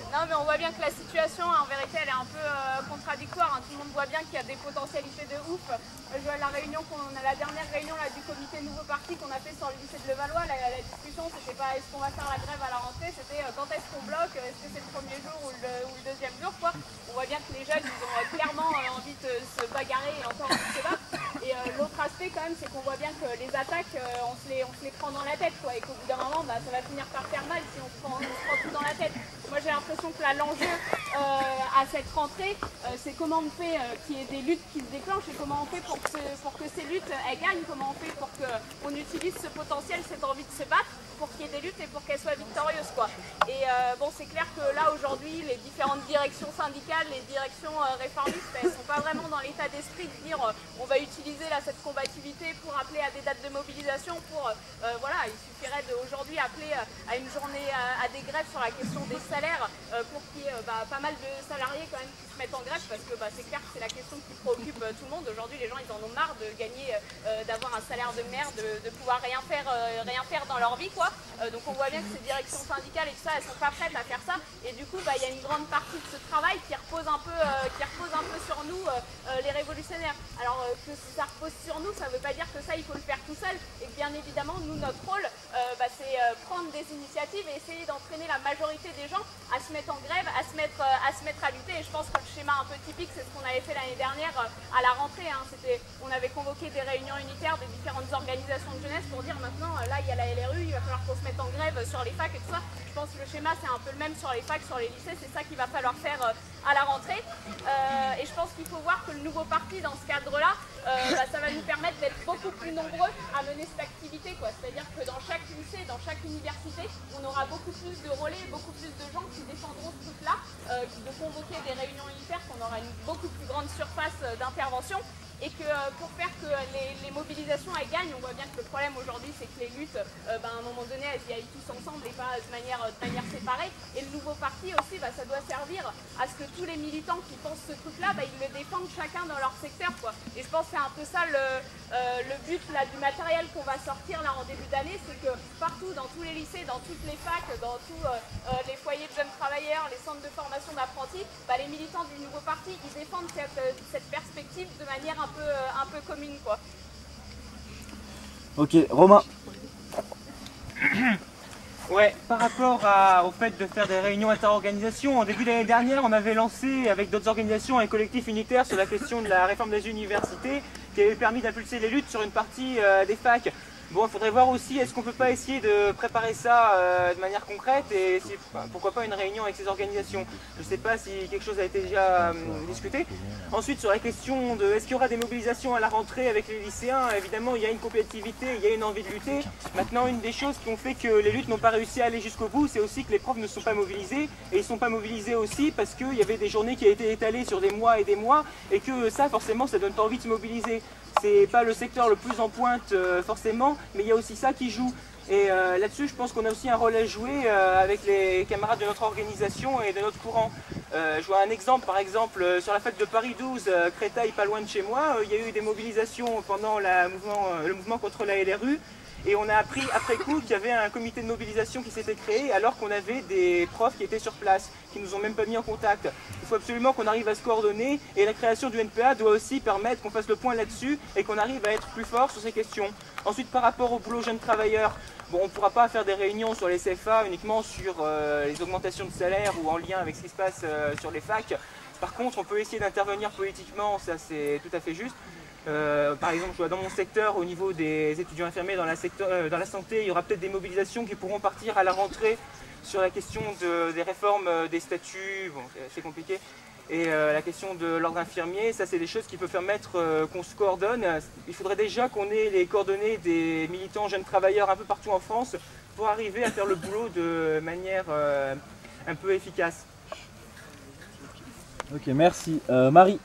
Non, mais on voit bien que la situation, en vérité, elle est un peu contradictoire, hein. Tout le monde voit bien qu'il y a des potentialités de ouf. Je vois la dernière réunion là, du comité nouveau parti qu'on a fait sur le lycée de Levallois, la discussion, c'était pas est-ce qu'on va faire la grève à la rentrée, c'était quand est-ce qu'on bloque, est-ce que c'est le premier jour ou le deuxième jour, quoi. On voit bien que les jeunes, ils ont clairement envie de se bagarrer et encore envie de se battre. Et l'autre aspect quand même, c'est qu'on voit bien que les attaques, on se les prend dans la tête, quoi, et qu'au bout d'un moment, ça va finir par faire mal si on se prend tout dans la tête. Moi j'ai l'impression que là l'enjeu à cette rentrée, c'est comment on fait qu'il y ait des luttes qui se déclenchent et comment on fait pour que ces luttes elles gagnent, comment on fait pour qu'on utilise ce potentiel, cette envie de se battre pour qu'il y ait des luttes et pour qu'elles soient victorieuses, quoi. Et bon, c'est clair que là aujourd'hui les différentes directions syndicales, les directions réformistes, elles sont pas vraiment dans l'état d'esprit de dire on va utiliser là cette combativité pour appeler à des dates de mobilisation, pour voilà, il suffirait aujourd'hui appeler à une journée à des grèves sur la question des salaires pour qu'il y ait pas mal de salariés quand même qui se mettent en grève, parce que c'est clair que c'est la question qui préoccupe tout le monde. Aujourd'hui les gens ils en ont marre de gagner, d'avoir un salaire de merde, de pouvoir rien faire dans leur vie, quoi. Donc on voit bien que ces directions syndicales et tout ça, elles sont pas prêtes à faire ça, et du coup il y a une grande partie de ce travail qui repose un peu sur nous, les révolutionnaires. Alors que ça repose sur nous, ça veut pas dire que ça il faut le faire tout seul, et que bien évidemment nous notre rôle c'est prendre des initiatives et essayer d'entraîner la majorité des gens à se mettre en grève, à se mettre à lutter. Et je pense que le schéma un peu typique, c'est ce qu'on avait fait l'année dernière à la rentrée, hein. On avait convoqué des réunions unitaires des différentes organisations de jeunesse pour dire maintenant là il y a la LRU, il va falloir qu'on se mette en grève sur les facs et tout ça. Je pense que le schéma c'est un peu le même sur les facs, sur les lycées, c'est ça qu'il va falloir faire à la rentrée. Et je pense qu'il faut voir que le nouveau parti dans ce cadre-là, ça va nous permettre d'être beaucoup plus nombreux à mener cette activité, quoi. C'est-à-dire que dans chaque lycée, dans chaque université, on aura beaucoup plus de relais, beaucoup plus de gens qui défendront ce truc-là, de convoquer des réunions unitaires, qu'on aura une beaucoup plus grande surface d'intervention. Et que pour faire que les mobilisations elles gagnent, on voit bien que le problème aujourd'hui c'est que les luttes, à un moment donné elles y aillent tous ensemble et pas de manière séparée. Et le nouveau parti aussi, ça doit servir à ce que tous les militants qui pensent ce truc-là, ils le défendent chacun dans leur secteur, quoi. Et je pense que c'est un peu ça le but là, du matériel qu'on va sortir là en début d'année, c'est que partout, dans tous les lycées, dans toutes les facs, dans tous les foyers de jeunes travailleurs, les centres de formation d'apprentis, les militants du nouveau parti, ils défendent cette perspective de manière un peu commune, quoi. Ok, Romain. Ouais, par rapport au fait de faire des réunions inter-organisations, en début d'année dernière, on avait lancé avec d'autres organisations un collectif unitaire sur la question de la réforme des universités qui avait permis d'impulser les luttes sur une partie des facs. Bon, il faudrait voir aussi, est-ce qu'on peut pas essayer de préparer ça de manière concrète et pourquoi pas une réunion avec ces organisations. Je sais pas si quelque chose a été déjà discuté. Ensuite, sur la question de est-ce qu'il y aura des mobilisations à la rentrée avec les lycéens, évidemment il y a une compétitivité, il y a une envie de lutter. Maintenant, une des choses qui ont fait que les luttes n'ont pas réussi à aller jusqu'au bout, c'est aussi que les profs ne sont pas mobilisés. Et ils ne sont pas mobilisés aussi parce qu'il y avait des journées qui ont été étalées sur des mois et que ça, forcément, ça donne pas envie de se mobiliser. C'est pas le secteur le plus en pointe forcément, mais il y a aussi ça qui joue. Et là-dessus, je pense qu'on a aussi un rôle à jouer avec les camarades de notre organisation et de notre courant. Je vois un exemple, par exemple, sur la fête de Paris 12, Créteil, pas loin de chez moi, il y a eu des mobilisations pendant le mouvement contre la LRU. Et on a appris après coup qu'il y avait un comité de mobilisation qui s'était créé alors qu'on avait des profs qui étaient sur place, qui nous ont même pas mis en contact. Il faut absolument qu'on arrive à se coordonner et la création du NPA doit aussi permettre qu'on fasse le point là-dessus et qu'on arrive à être plus fort sur ces questions. Ensuite, par rapport au boulot jeunes travailleurs, bon, on ne pourra pas faire des réunions sur les CFA uniquement sur les augmentations de salaire ou en lien avec ce qui se passe sur les facs. Par contre, on peut essayer d'intervenir politiquement, ça c'est tout à fait juste. Par exemple, je vois dans mon secteur, au niveau des étudiants infirmiers dans la santé, il y aura peut-être des mobilisations qui pourront partir à la rentrée sur la question des réformes des statuts, bon, c'est compliqué, et la question de l'ordre infirmier, ça c'est des choses qui peuvent permettre qu'on se coordonne. Il faudrait déjà qu'on ait les coordonnées des militants jeunes travailleurs un peu partout en France pour arriver à faire le boulot de manière un peu efficace. Ok, merci. Marie.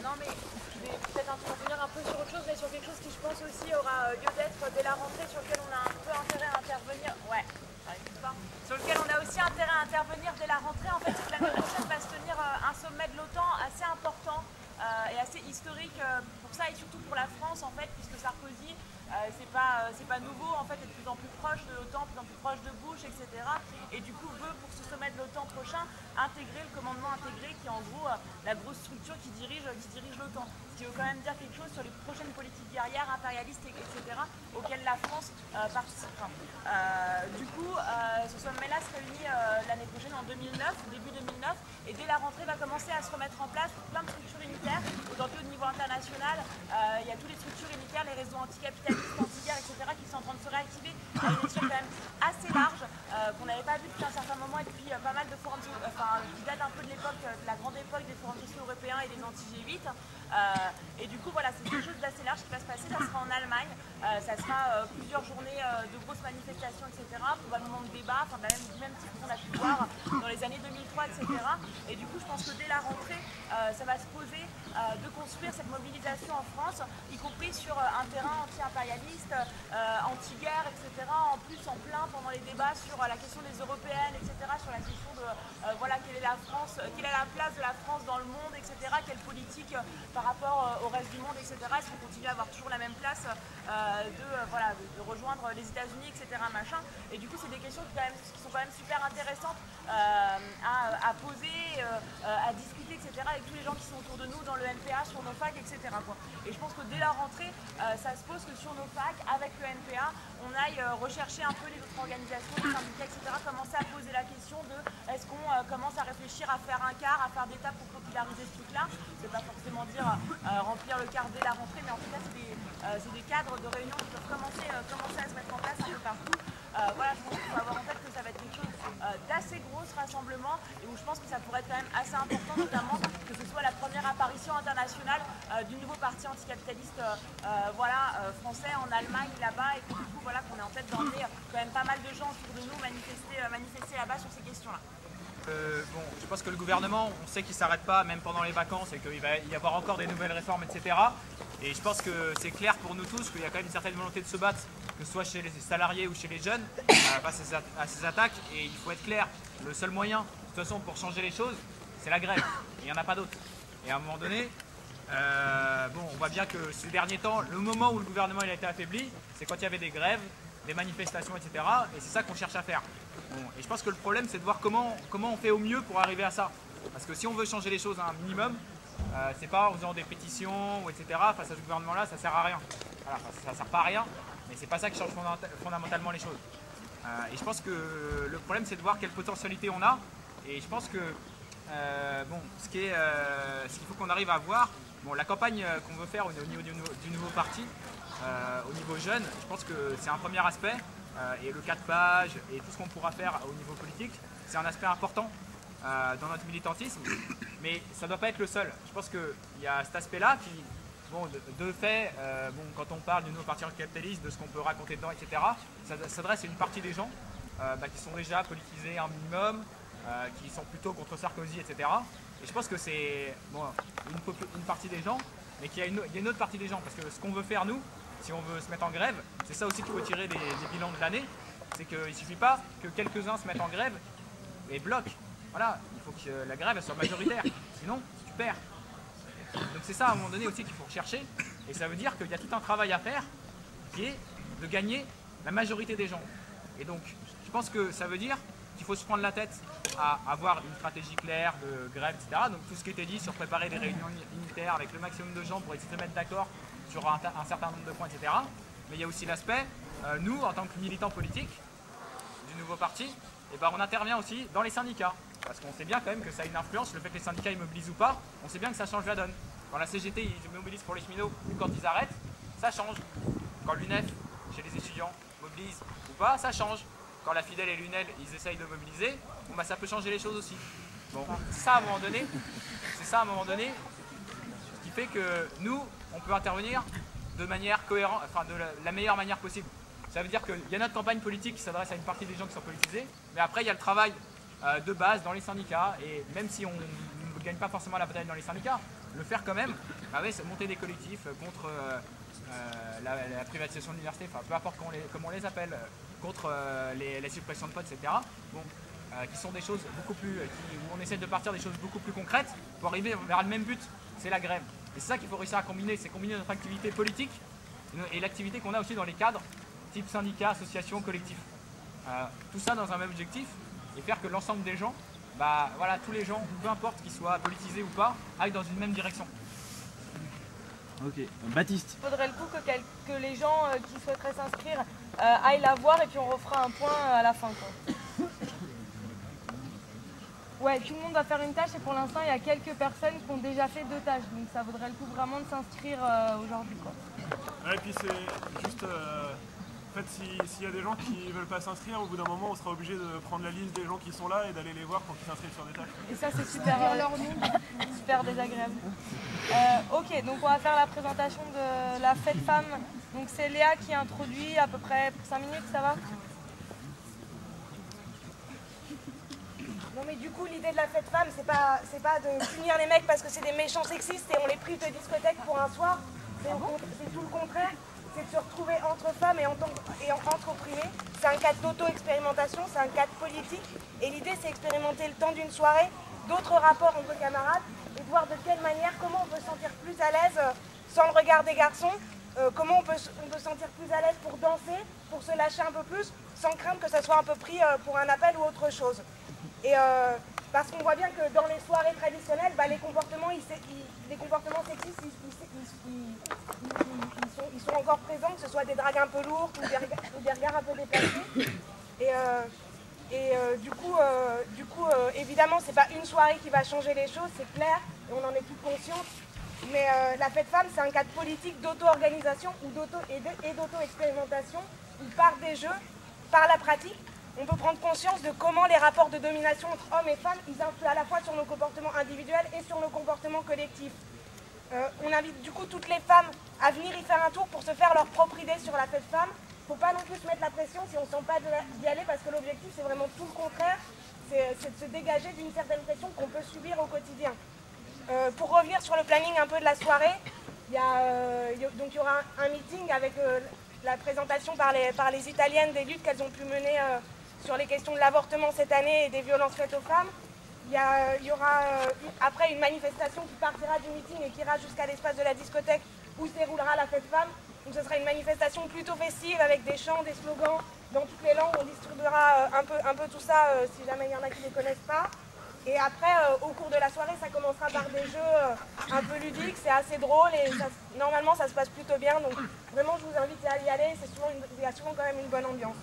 Non mais je vais peut-être intervenir un peu sur autre chose, mais sur quelque chose qui je pense aussi aura lieu d'être dès la rentrée, sur lequel on a un peu intérêt à intervenir. Ouais, j'arrive pas. Sur lequel on a aussi intérêt à intervenir dès la rentrée. En fait, c'est que l'année prochaine va se tenir un sommet de l'OTAN assez important et assez historique pour ça et surtout pour la France en fait, puisque Sarkozy c'est pas nouveau en fait, est de plus en plus proche de l'OTAN, de plus en plus proche de Bush, etc. Et du coup veut pour ce sommet de l'OTAN prochain intégrer le commandement intégré qui est en gros la grosse structure qui dirige l'OTAN. Ce qui veut quand même dire quelque chose sur les prochaines politiques guerrières, impérialistes, etc. auxquelles la France participera. Du coup, ce sommet-là se réunit l'année prochaine en 2009, début 2009, et dès la rentrée va commencer à se remettre en place plein de structures unitaires. Aujourd'hui au niveau international, il y a toutes les structures unitaires, les réseaux anticapitalistes, anti-guerre, etc. qui sont en train de se réactiver à une échelle quand même assez large, qu'on n'avait pas vu depuis un certain moment et depuis pas mal de forums, qui datent un peu de l'époque, de la grande époque des forums sociaux européens et des anti-G8. Et du coup voilà, c'est quelque chose d'assez large qui va se passer, ça sera en Allemagne, ça sera plusieurs journées de grosses manifestations, etc. Probablement de débats, du même type qu'on a pu voir dans les années 2003, etc. Et du coup je pense que dès la rentrée, ça va se poser de construire cette mobilisation en France, y compris sur un terrain anti-impérialiste, anti-guerre, etc. En plus en plein pendant les débats sur la question des européennes, etc. Sur la question de voilà, quelle est la place de la France dans le monde, etc. Quelle politique par rapport au reste du monde, etc. Est-ce qu'on continue à avoir toujours la même place de rejoindre les États-Unis, etc. Machin. Et du coup, c'est des questions qui sont quand même super intéressantes à poser, à discuter, etc. avec tous les gens qui sont autour de nous dans le NPA, sur nos facs, etc. Et je pense que dès la rentrée, ça se pose que sur nos facs, avec le NPA, on aille rechercher un peu les autres organisations, les syndicats, etc. Commencer à poser la question de est-ce qu'on commence à réfléchir à faire un quart, à faire des tables pour populariser ce truc-là. C'est pas forcément dire remplir le quart dès la rentrée, mais en tout cas c'est des cadres de réunion qui peuvent commencer à se mettre en place un peu partout. Voilà, je pense qu'il faut avoir en tête que ça va être quelque chose d'assez gros ce rassemblement et où je pense que ça pourrait être quand même assez important, notamment que ce soit la première apparition internationale du nouveau parti anticapitaliste français en Allemagne là-bas et que du coup voilà, qu'on est en tête d'emmener quand même pas mal de gens autour de nous manifester là-bas sur ces questions-là. Je pense que le gouvernement, on sait qu'il ne s'arrête pas même pendant les vacances et qu'il va y avoir encore des nouvelles réformes, etc. Et je pense que c'est clair pour nous tous qu'il y a quand même une certaine volonté de se battre, que ce soit chez les salariés ou chez les jeunes, face à ces attaques. Et il faut être clair, le seul moyen, de toute façon, pour changer les choses, c'est la grève. Il n'y en a pas d'autre. Et à un moment donné, on voit bien que ces derniers temps, le moment où le gouvernement il a été affaibli, c'est quand il y avait des grèves, des manifestations, etc. Et c'est ça qu'on cherche à faire. Et je pense que le problème, c'est de voir comment on fait au mieux pour arriver à ça. Parce que si on veut changer les choses à un minimum, c'est pas en faisant des pétitions, etc. face à ce gouvernement-là, ça sert à rien. Voilà, ça sert pas à rien, mais c'est pas ça qui change fondamentalement les choses. Et je pense que le problème, c'est de voir quelle potentialité on a. Et je pense que ce qu'il faut qu'on arrive à voir, la campagne qu'on veut faire au niveau du nouveau parti, au niveau jeune, je pense que c'est un premier aspect. Et le 4 pages et tout ce qu'on pourra faire au niveau politique, c'est un aspect important dans notre militantisme, mais ça ne doit pas être le seul. Je pense qu'il y a cet aspect-là qui, de fait, quand on parle du nouveau parti anticapitaliste, de ce qu'on peut raconter dedans, etc., ça s'adresse à une partie des gens qui sont déjà politisés un minimum, qui sont plutôt contre Sarkozy, etc. Et je pense que c'est une partie des gens, mais qu'il y a une autre partie des gens, parce que ce qu'on veut faire nous, si on veut se mettre en grève, c'est ça aussi qu'il faut tirer des bilans de l'année, c'est qu'il ne suffit pas que quelques-uns se mettent en grève et bloquent. Voilà, il faut que la grève elle soit majoritaire, sinon tu perds. Donc c'est ça à un moment donné aussi qu'il faut rechercher, et ça veut dire qu'il y a tout un travail à faire qui est de gagner la majorité des gens. Et donc je pense que ça veut dire qu'il faut se prendre la tête à avoir une stratégie claire de grève, etc. Donc tout ce qui était dit sur préparer des réunions unitaires avec le maximum de gens pour essayer de se mettre d'accord sur un certain nombre de points, etc. Mais il y a aussi l'aspect, nous en tant que militants politiques du nouveau parti, eh ben, on intervient aussi dans les syndicats. Parce qu'on sait bien quand même que ça a une influence, le fait que les syndicats ils mobilisent ou pas, on sait bien que ça change la donne. Quand la CGT ils mobilisent pour les cheminots ou quand ils arrêtent, ça change. Quand l'UNEF, chez les étudiants, mobilise ou pas, ça change. Quand la Fidèle et l'UNEL ils essayent de mobiliser, bon, bah, ça peut changer les choses aussi. Bon, c'est ça à un moment donné, ce qui fait que nous, on peut intervenir de manière cohérente, enfin de la meilleure manière possible. Ça veut dire qu'il y a notre campagne politique qui s'adresse à une partie des gens qui sont politisés, mais après il y a le travail de base dans les syndicats, et même si on ne gagne pas forcément la bataille dans les syndicats, le faire quand même, bah ouais, c'est monter des collectifs contre la privatisation de l'université, enfin peu importe comment on les appelle, contre les suppressions de postes, etc. Bon, qui sont des choses beaucoup plus, où on essaie de partir des choses beaucoup plus concrètes pour arriver vers le même but, c'est la grève. Et c'est ça qu'il faut réussir à combiner, c'est combiner notre activité politique et l'activité qu'on a aussi dans les cadres, type syndicat, association, collectif. Tout ça dans un même objectif, et faire que l'ensemble des gens, bah voilà, tous les gens, peu importe qu'ils soient politisés ou pas, aillent dans une même direction. Ok, Baptiste. Il faudrait le coup que les gens qui souhaiteraient s'inscrire aillent la voir, et puis on refera un point à la fin, quoi. Ouais, tout le monde va faire une tâche, et pour l'instant il y a quelques personnes qui ont déjà fait 2 tâches, donc ça vaudrait le coup vraiment de s'inscrire aujourd'hui, quoi. Ouais, et puis c'est juste, en fait, s'il y a des gens qui ne veulent pas s'inscrire, au bout d'un moment on sera obligé de prendre la liste des gens qui sont là et d'aller les voir pour qu'ils s'inscrivent sur des tâches. Et ça c'est super désagréable. Ok, donc on va faire la présentation de la fête femme. Donc c'est Léa qui introduit à peu près pour 5 minutes, ça va? Non mais du coup l'idée de la fête femme c'est pas de punir les mecs parce que c'est des méchants sexistes et on les prive de discothèque pour un soir. C'est tout le contraire, c'est de se retrouver entre femmes et entre opprimés. C'est un cadre d'auto-expérimentation, c'est un cadre politique et l'idée c'est expérimenter le temps d'une soirée, d'autres rapports entre camarades et de voir de quelle manière, comment on peut se sentir plus à l'aise sans le regard des garçons, comment on peut se sentir plus à l'aise pour danser, pour se lâcher un peu plus, sans craindre que ça soit un peu pris pour un appel ou autre chose. Et parce qu'on voit bien que dans les soirées traditionnelles, bah, les comportements sexistes, ils sont encore présents, que ce soit des dragues un peu lourdes ou des regards un peu déplacés. Du coup, évidemment, c'est pas une soirée qui va changer les choses, c'est clair, et on en est tous conscients. Mais la fête femme, c'est un cadre politique d'auto-organisation et d'auto-expérimentation, où par des jeux, par la pratique, on peut prendre conscience de comment les rapports de domination entre hommes et femmes, ils influent à la fois sur nos comportements individuels et sur nos comportements collectifs. On invite du coup toutes les femmes à venir y faire un tour pour se faire leur propre idée sur la fête femme. Il ne faut pas non plus se mettre la pression si on ne sent pas d'y aller, parce que l'objectif c'est vraiment tout le contraire, c'est de se dégager d'une certaine pression qu'on peut subir au quotidien. Pour revenir sur le planning un peu de la soirée, il y aura un meeting avec la présentation par les Italiennes des luttes qu'elles ont pu mener sur les questions de l'avortement cette année et des violences faites aux femmes. Il y aura après une manifestation qui partira du meeting et qui ira jusqu'à l'espace de la discothèque où se déroulera la fête femme. Donc ce sera une manifestation plutôt festive avec des chants, des slogans dans toutes les langues. On distribuera un peu tout ça si jamais il y en a qui ne connaissent pas. Et après, au cours de la soirée, ça commencera par des jeux un peu ludiques, c'est assez drôle et normalement ça se passe plutôt bien. Donc vraiment je vous invite à y aller, il y a souvent quand même une bonne ambiance.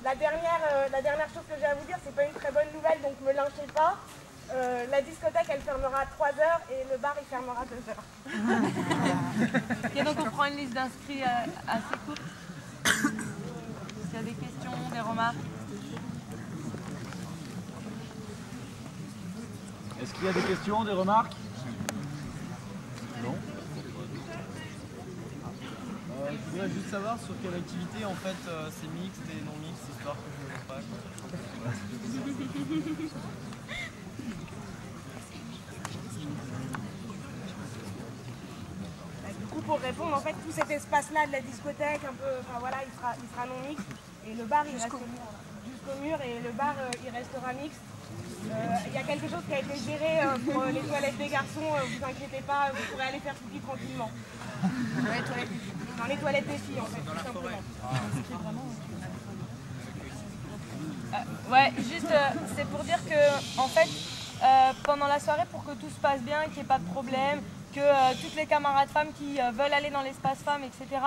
La dernière chose que j'ai à vous dire, c'est pas une très bonne nouvelle, donc me lynchez pas. La discothèque elle fermera à 3h et le bar il fermera à 2h. Ok, donc on prend une liste d'inscrits assez courte. S'il y a des questions, des remarques. Est-ce qu'il y a des questions, des remarques? Non. Je voudrais juste savoir sur quelle activité en fait c'est mixte et non mixte, histoire que je ne me pas. coup, pour répondre, en fait, tout cet espace-là de la discothèque, un peu, enfin voilà, il sera non mixte. Et le bar, il reste jusqu'au mur, et le bar, il restera mixte. Il y a quelque chose qui a été géré pour les toilettes des garçons, vous inquiétez pas, vous pourrez aller faire pipi tranquillement. Dans les toilettes des filles, en fait, tout simplement. Ouais, juste, c'est pour dire que, en fait, pendant la soirée, pour que tout se passe bien, qu'il n'y ait pas de problème, que toutes les camarades femmes qui veulent aller dans l'espace femmes, etc.,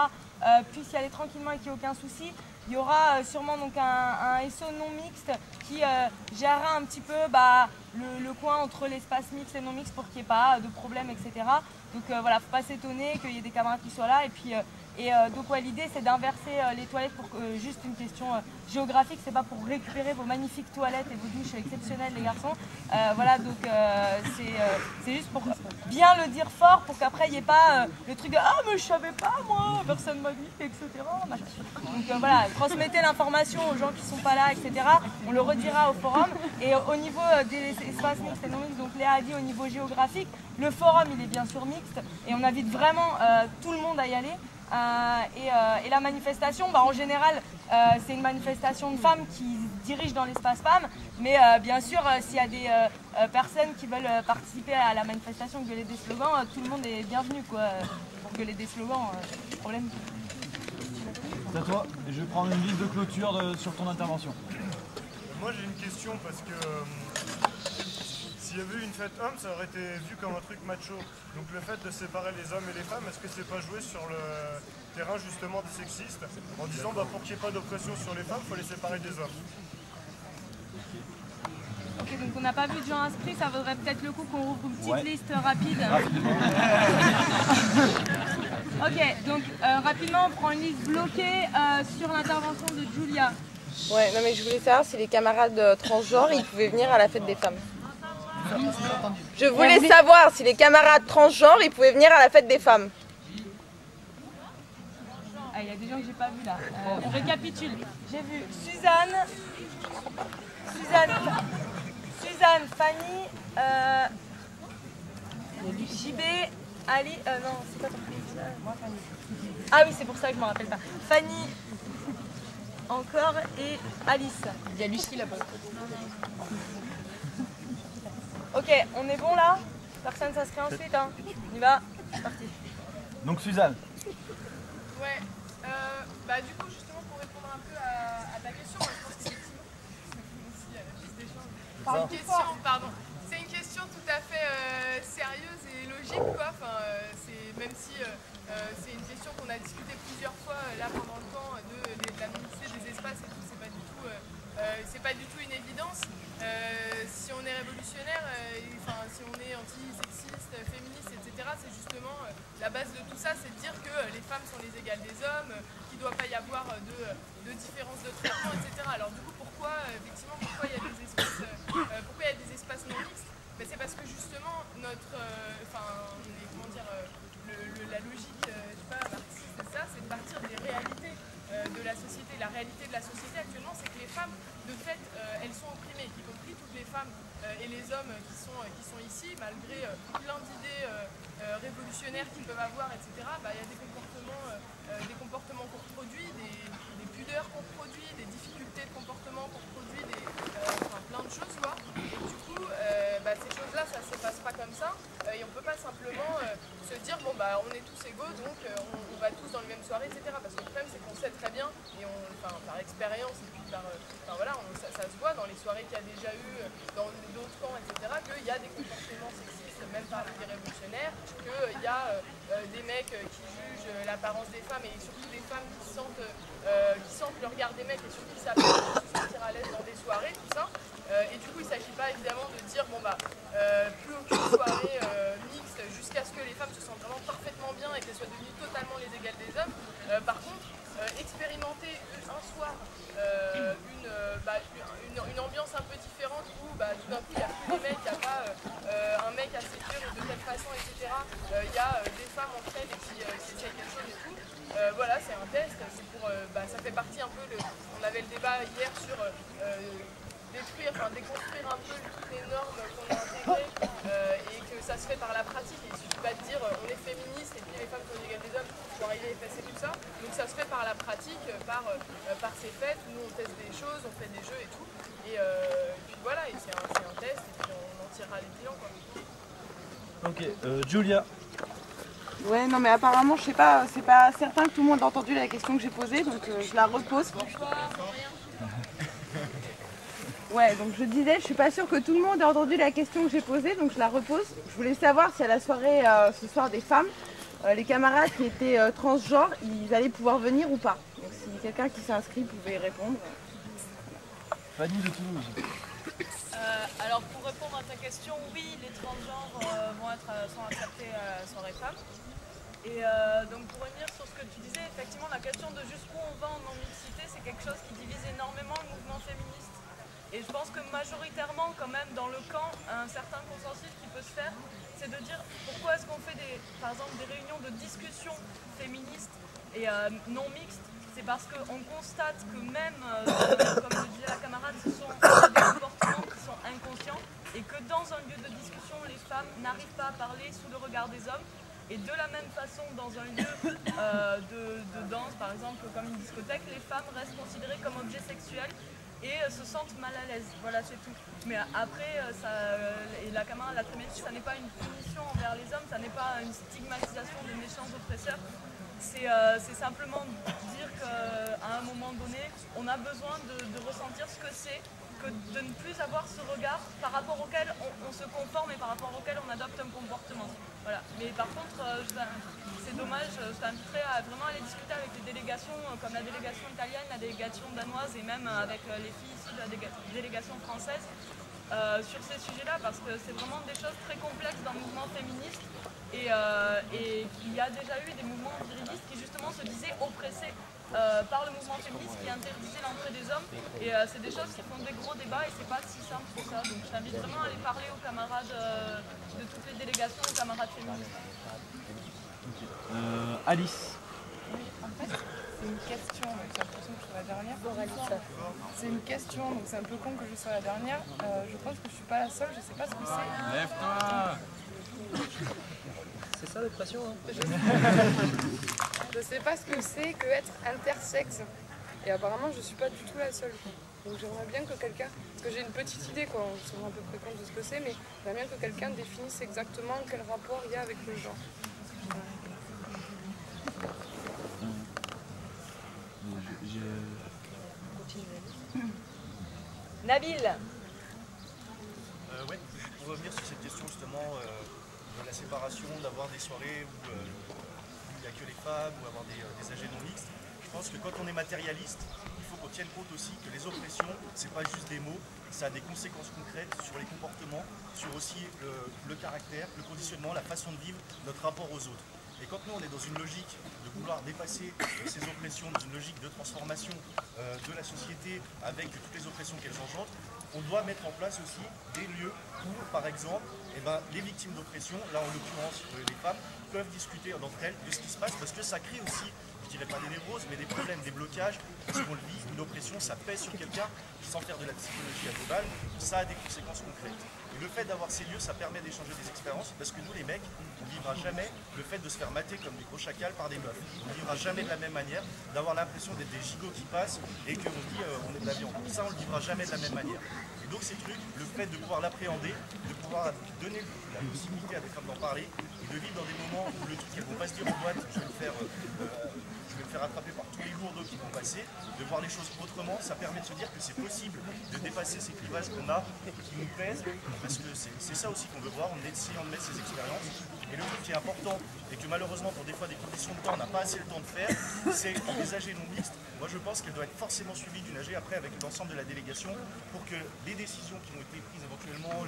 puissent y aller tranquillement et qu'il n'y ait aucun souci. Il y aura sûrement donc un SO non mixte qui gérera un petit peu le coin entre l'espace mixte et non mixte pour qu'il n'y ait pas de problème, etc. Donc voilà, faut pas s'étonner qu'il y ait des camarades qui soient là. Et puis donc ouais, l'idée c'est d'inverser les toilettes pour juste une question géographique, c'est pas pour récupérer vos magnifiques toilettes et vos douches exceptionnelles les garçons. Voilà, donc c'est juste pour bien le dire fort pour qu'après il n'y ait pas le truc de « Ah mais je savais pas moi, personne m'a dit, etc. » Donc voilà, transmettez l'information aux gens qui sont pas là, etc. On le redira au forum. Et au niveau des espaces mixtes et non mixtes, donc Léa a dit au niveau géographique, le forum il est bien sûr mixte et on invite vraiment tout le monde à y aller. Et la manifestation, en général, c'est une manifestation de femmes qui dirigent dans l'espace femmes, mais bien sûr, s'il y a des personnes qui veulent participer à la manifestation, gueuler des slogans, tout le monde est bienvenu quoi, pour gueuler des slogans, problème. C'est à toi, et je vais prendre une liste de clôture sur ton intervention. Moi j'ai une question parce que s'il y avait eu une fête homme, ça aurait été vu comme un truc macho. Donc le fait de séparer les hommes et les femmes, est-ce que c'est pas joué sur le terrain justement des sexistes en disant pour qu'il n'y ait pas d'oppression sur les femmes, il faut les séparer des hommes? Ok, donc on n'a pas vu de gens inscrits, ça vaudrait peut-être le coup qu'on rouvre une petite liste rapide. Ok, donc rapidement on prend une liste bloquée sur l'intervention de Julia. Ouais, non mais je voulais savoir si les camarades transgenres, ils pouvaient venir à la fête des femmes. Je voulais savoir si les camarades transgenres, ils pouvaient venir à la fête des femmes. Ah, il y a des gens que j'ai pas vus là. On récapitule. J'ai vu Suzanne, Fanny, JB, Ali, non, c'est pas ton prénom, moi Fanny. Ah oui, c'est pour ça que je me rappelle pas. Fanny, encore, et Alice. Il y a Lucie là-bas. Ok, on est bon là? Personne s'inscrit ensuite, hein? On y va, c'est parti. Donc Suzanne. Ouais, du coup justement pour répondre un peu à ta question, moi je pense que c'est c'est une question tout à fait sérieuse et logique quoi. Enfin, même si c'est une question qu'on a discuté plusieurs fois là pendant le temps de la mixité des espaces et tout, c'est pas du tout une évidence. Si on est révolutionnaire, si on est anti-sexiste, féministe, etc., c'est justement la base de tout ça, c'est de dire que les femmes sont les égales des hommes, qu'il ne doit pas y avoir de différence de traitement, etc. Alors du coup, pourquoi il y a des espaces non mixtes? C'est parce que justement notre, la logique, marxiste, c'est ça, c'est de partir des réalités de la société. La réalité de la société actuellement, c'est que les femmes, de fait, elles sont opprimées, y compris toutes les femmes et les hommes qui sont ici, malgré plein d'idées révolutionnaires qu'ils peuvent avoir, etc. Il y a des comportements qu'on reproduit, des pudeurs qu'on reproduit, des difficultés de comportement qu'on reproduit, plein de choses, quoi. Et du coup, ces choses-là, ça se passe pas comme ça, et on peut pas simplement se dire on est tous égaux, donc on va tous dans les mêmes soirées, etc. Parce que le problème, c'est qu'on sait très bien, et par expérience, et puis ça se voit dans les soirées qu'il y a déjà eu dans d'autres camps, etc., qu'il y a des comportements sexistes, même par les révolutionnaires, qu'il y a des mecs qui jugent l'apparence des femmes, et surtout des femmes qui sentent le regard des mecs, et surtout qui savent se sentir à l'aise dans des soirées, tout ça. Et du coup, il ne s'agit pas évidemment de dire plus aucune soirée mixte jusqu'à ce que les femmes se sentent vraiment parfaitement bien et qu'elles soient devenues totalement les égales des hommes. Par contre, expérimenter un soir une ambiance un peu différente où tout d'un coup il n'y a plus des mecs, il n'y a pas un mec à séduire de telle façon, etc. Il y a des femmes entre elles qui essayent quelque chose et tout. Voilà, c'est un test, c'est pour, ça fait partie un peu, on avait le débat hier sur déconstruire un peu toutes les normes qu'on a intégrées et que ça se fait par la pratique. Et il ne suffit pas de dire on est féministe et puis les femmes sont égales les fesses et tout ça. Donc ça se fait par la pratique, par ces fêtes où nous on teste des choses, on fait des jeux et tout. Et puis voilà, et c'est un test et puis on en tirera les bilans quoi. Ok, Julia. Ouais, non mais apparemment, je sais pas, c'est pas certain que tout le monde a entendu la question que j'ai posée, donc je la repose. Ouais, donc je disais, je suis pas sûre que tout le monde ait entendu la question que j'ai posée, donc je la repose. Je voulais savoir si à la soirée ce soir des femmes, les camarades qui étaient transgenres, ils allaient pouvoir venir ou pas. Donc si quelqu'un qui s'est inscrit pouvait répondre. Fanny de Toulouse. Alors pour répondre à ta question, oui, les transgenres sont acceptés à la soirée femmes. Et donc pour revenir sur ce que tu disais, effectivement la question de jusqu'où on va en non-mixité, c'est quelque chose qui divise énormément le mouvement féministe. Et je pense que majoritairement quand même dans le camp, un certain consensus qui peut se faire, c'est de dire pourquoi est-ce qu'on fait par exemple des réunions de discussion féministes et non mixtes. C'est parce qu'on constate que même, comme le disait la camarade, ce sont des comportements qui sont inconscients et que dans un lieu de discussion, les femmes n'arrivent pas à parler sous le regard des hommes. Et de la même façon, dans un lieu de danse, par exemple comme une discothèque, les femmes restent considérées comme objets sexuels et se sentent mal à l'aise. Voilà, c'est tout. Mais après, et la camarade l'a très bien dit, ça n'est pas une punition envers les hommes, ça n'est pas une stigmatisation de méchants oppresseurs. C'est simplement dire qu'à un moment donné, on a besoin de ressentir ce que c'est que de ne plus avoir ce regard par rapport auquel on se conforme et par rapport auquel on adopte un comportement. Voilà. Mais par contre, c'est dommage, je t'inviterai à vraiment aller discuter avec les délégations comme la délégation italienne, la délégation danoise et même avec les filles issues de la délégation française sur ces sujets-là parce que c'est vraiment des choses très complexes dans le mouvement féministe et il y a déjà eu des mouvements virilistes qui justement se disaient oppressés par le mouvement féministe qui interdisait l'entrée des hommes et c'est des choses qui font des gros débats et c'est pas si simple que ça, donc je t'invite vraiment à aller parler aux camarades de toutes les délégations, aux camarades féministes. Alice. Oui, en fait c'est une question, donc j'ai l'impression que je suis la dernière. C'est une question, donc c'est un peu con que je sois la dernière. Je pense que je suis pas la seule, je sais pas ce que c'est. Lève-toi. C'est ça l'oppression hein. Je sais pas ce que c'est que être intersexe. Et apparemment je suis pas du tout la seule. Donc j'aimerais bien que quelqu'un, parce que j'ai une petite idée quoi, on se rend à peu près compte de ce que c'est, mais j'aimerais bien que quelqu'un définisse exactement quel rapport il y a avec le genre. Nabil. Ouais, pour revenir sur cette question justement de la séparation, d'avoir des soirées où il n'y a que les femmes, ou avoir des AG non mixtes, je pense que quand on est matérialiste, il faut qu'on tienne compte aussi que les oppressions, c'est pas juste des mots, ça a des conséquences concrètes sur les comportements, sur aussi le caractère, le conditionnement, la façon de vivre, notre rapport aux autres. Et quand nous on est dans une logique de vouloir dépasser ces oppressions, dans une logique de transformation de la société avec toutes les oppressions qu'elles engendrent, on doit mettre en place aussi des lieux où, par exemple, les victimes d'oppression, là en l'occurrence les femmes, peuvent discuter d'entre elles de ce qui se passe parce que ça crée aussi, je dirais pas des névroses, mais des problèmes, des blocages, parce qu'on le vit, une oppression, ça pèse sur quelqu'un, sans faire de la psychologie à globale, ça a des conséquences concrètes. Et le fait d'avoir ces lieux, ça permet d'échanger des expériences, parce que nous les mecs, on ne vivra jamais le fait de se faire mater comme des gros chacals par des meufs. On ne vivra jamais de la même manière, d'avoir l'impression d'être des gigots qui passent et qu'on dit on est de la viande. Ça, on ne le vivra jamais de la même manière. Et donc ces trucs, le fait de pouvoir l'appréhender, de pouvoir donner la possibilité à des femmes d'en parler, et de vivre dans des moments où le truc, elles ne vont pas se dire en boîte, je vais me faire attraper par tous les lourds qui vont passer, de voir les choses autrement, ça permet de se dire que c'est possible de dépasser ces clivages qu'on a, qui nous pèsent, parce que c'est ça aussi qu'on veut voir, en essayant de mettre ces expériences. Et le truc qui est important, et que malheureusement pour des fois des conditions de temps, on n'a pas assez le temps de faire, c'est les AG non mixtes. Moi je pense qu'elle doit être forcément suivie d'une AG après avec l'ensemble de la délégation, pour que les décisions qui ont été prises éventuellement,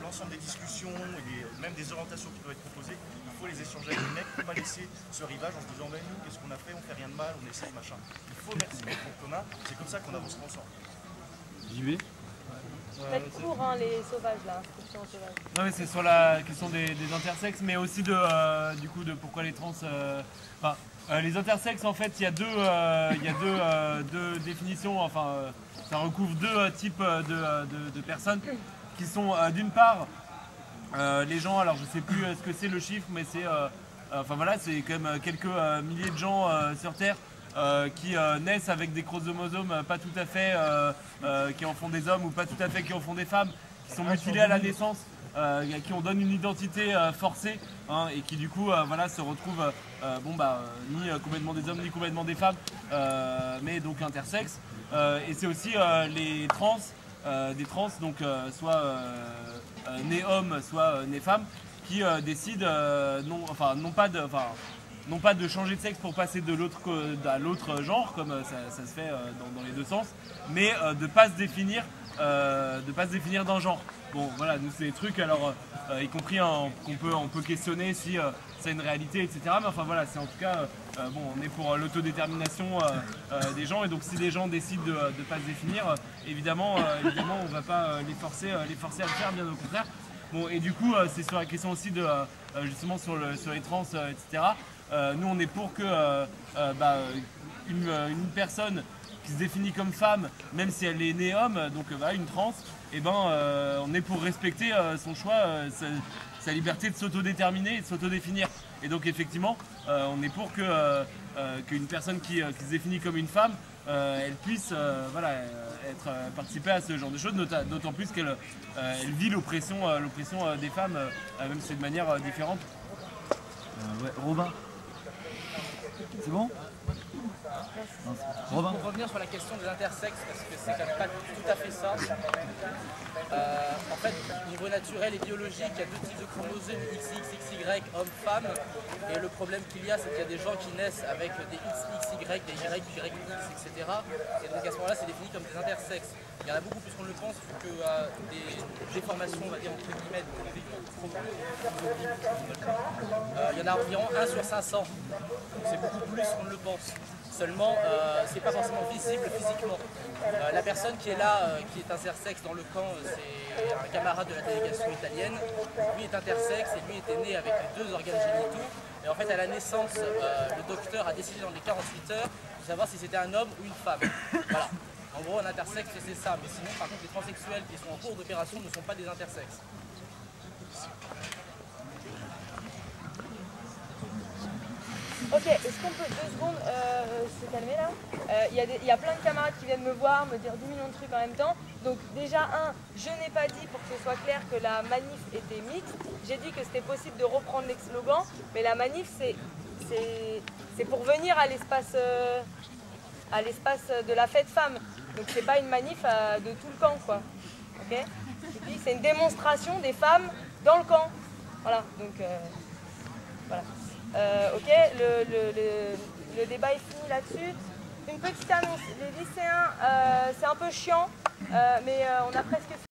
l'ensemble des discussions, et même des orientations qui doivent être proposées, il faut les échanger avec les mecs, pour ne pas laisser ce rivage en se disant ben nous qu'est-ce qu'on a fait, on fait rien de mal, on essaie machin. Il faut mettre ces mecs en commun, c'est comme ça qu'on avance ensemble. JB. Faites court hein, les sauvages là, inscription aux sauvages. Non mais c'est sur la question des intersexes, mais aussi du coup de pourquoi les trans. Les intersexes en fait il y a deux définitions, enfin ça recouvre deux types de personnes qui sont d'une part les gens, alors je sais plus ce que c'est le chiffre, mais c'est enfin voilà, c'est quand même quelques milliers de gens sur Terre qui naissent avec des chromosomes pas tout à fait qui en font des hommes ou pas tout à fait qui en font des femmes, qui sont mutilés à la naissance, à qui on donne une identité forcée, hein, et qui du coup voilà, se retrouvent ni complètement des hommes ni complètement des femmes, mais donc intersexes. Et c'est aussi les trans, des trans, donc soit nés hommes, soit nés femmes, qui décident non pas de changer de sexe pour passer à l'autre genre, comme ça se fait dans les deux sens, mais de ne pas se définir d'un genre. Bon voilà, nous c'est des trucs, alors y compris on peut questionner si c'est une réalité, etc. Mais enfin voilà, c'est en tout cas, bon, on est pour l'autodétermination des gens, et donc si les gens décident de ne pas se définir, évidemment on ne va pas les forcer à le faire, bien au contraire. Bon, et du coup, c'est sur la question aussi de justement sur les trans, etc. Nous, on est pour que une personne qui se définit comme femme, même si elle est née homme, donc une trans, et on est pour respecter son choix, sa liberté de s'autodéterminer et de s'autodéfinir. Et donc effectivement, on est pour qu'une personne qui se définit comme une femme, elle puisse participer à ce genre de choses, d'autant plus qu'elle vit l'oppression des femmes, même si c'est de manière différente. Ouais, Robin. C'est bon? Robin. Pour revenir sur la question des intersexes, parce que c'est quand même pas tout à fait ça. En fait, au niveau naturel et biologique, il y a deux types de chromosomes, XX, XY, homme-femme. Et le problème qu'il y a, c'est qu'il y a des gens qui naissent avec des XXY, des YX, etc. Et donc à ce moment-là, c'est défini comme des intersexes. Il y en a beaucoup plus qu'on le pense, que des déformations, on va dire, entre guillemets, il y en a environ 1 sur 500. C'est beaucoup plus qu'on ne le pense. Seulement, c'est pas forcément visible physiquement. La personne qui est là, qui est intersexe dans le camp, c'est un camarade de la délégation italienne. Lui est intersexe et lui était né avec les deux organes génitaux. Et en fait, à la naissance, le docteur a décidé dans les 48 heures de savoir si c'était un homme ou une femme. Voilà. En gros, un intersexe, c'est ça. Mais sinon, par contre, les transsexuels qui sont en cours d'opération ne sont pas des intersexes. Ok, est-ce qu'on peut 2 secondes se calmer là? Il y a plein de camarades qui viennent me voir, me dire 10 millions de trucs en même temps. Donc déjà, je n'ai pas dit, pour que ce soit clair, que la manif était mixte. J'ai dit que c'était possible de reprendre les slogans, mais la manif, c'est pour venir à l'espace de la fête femme. Donc c'est pas une manif de tout le camp, quoi. Ok? C'est une démonstration des femmes dans le camp. Voilà, donc voilà. Ok, le débat est fini là-dessus. Une petite annonce, les lycéens, c'est un peu chiant, mais on a presque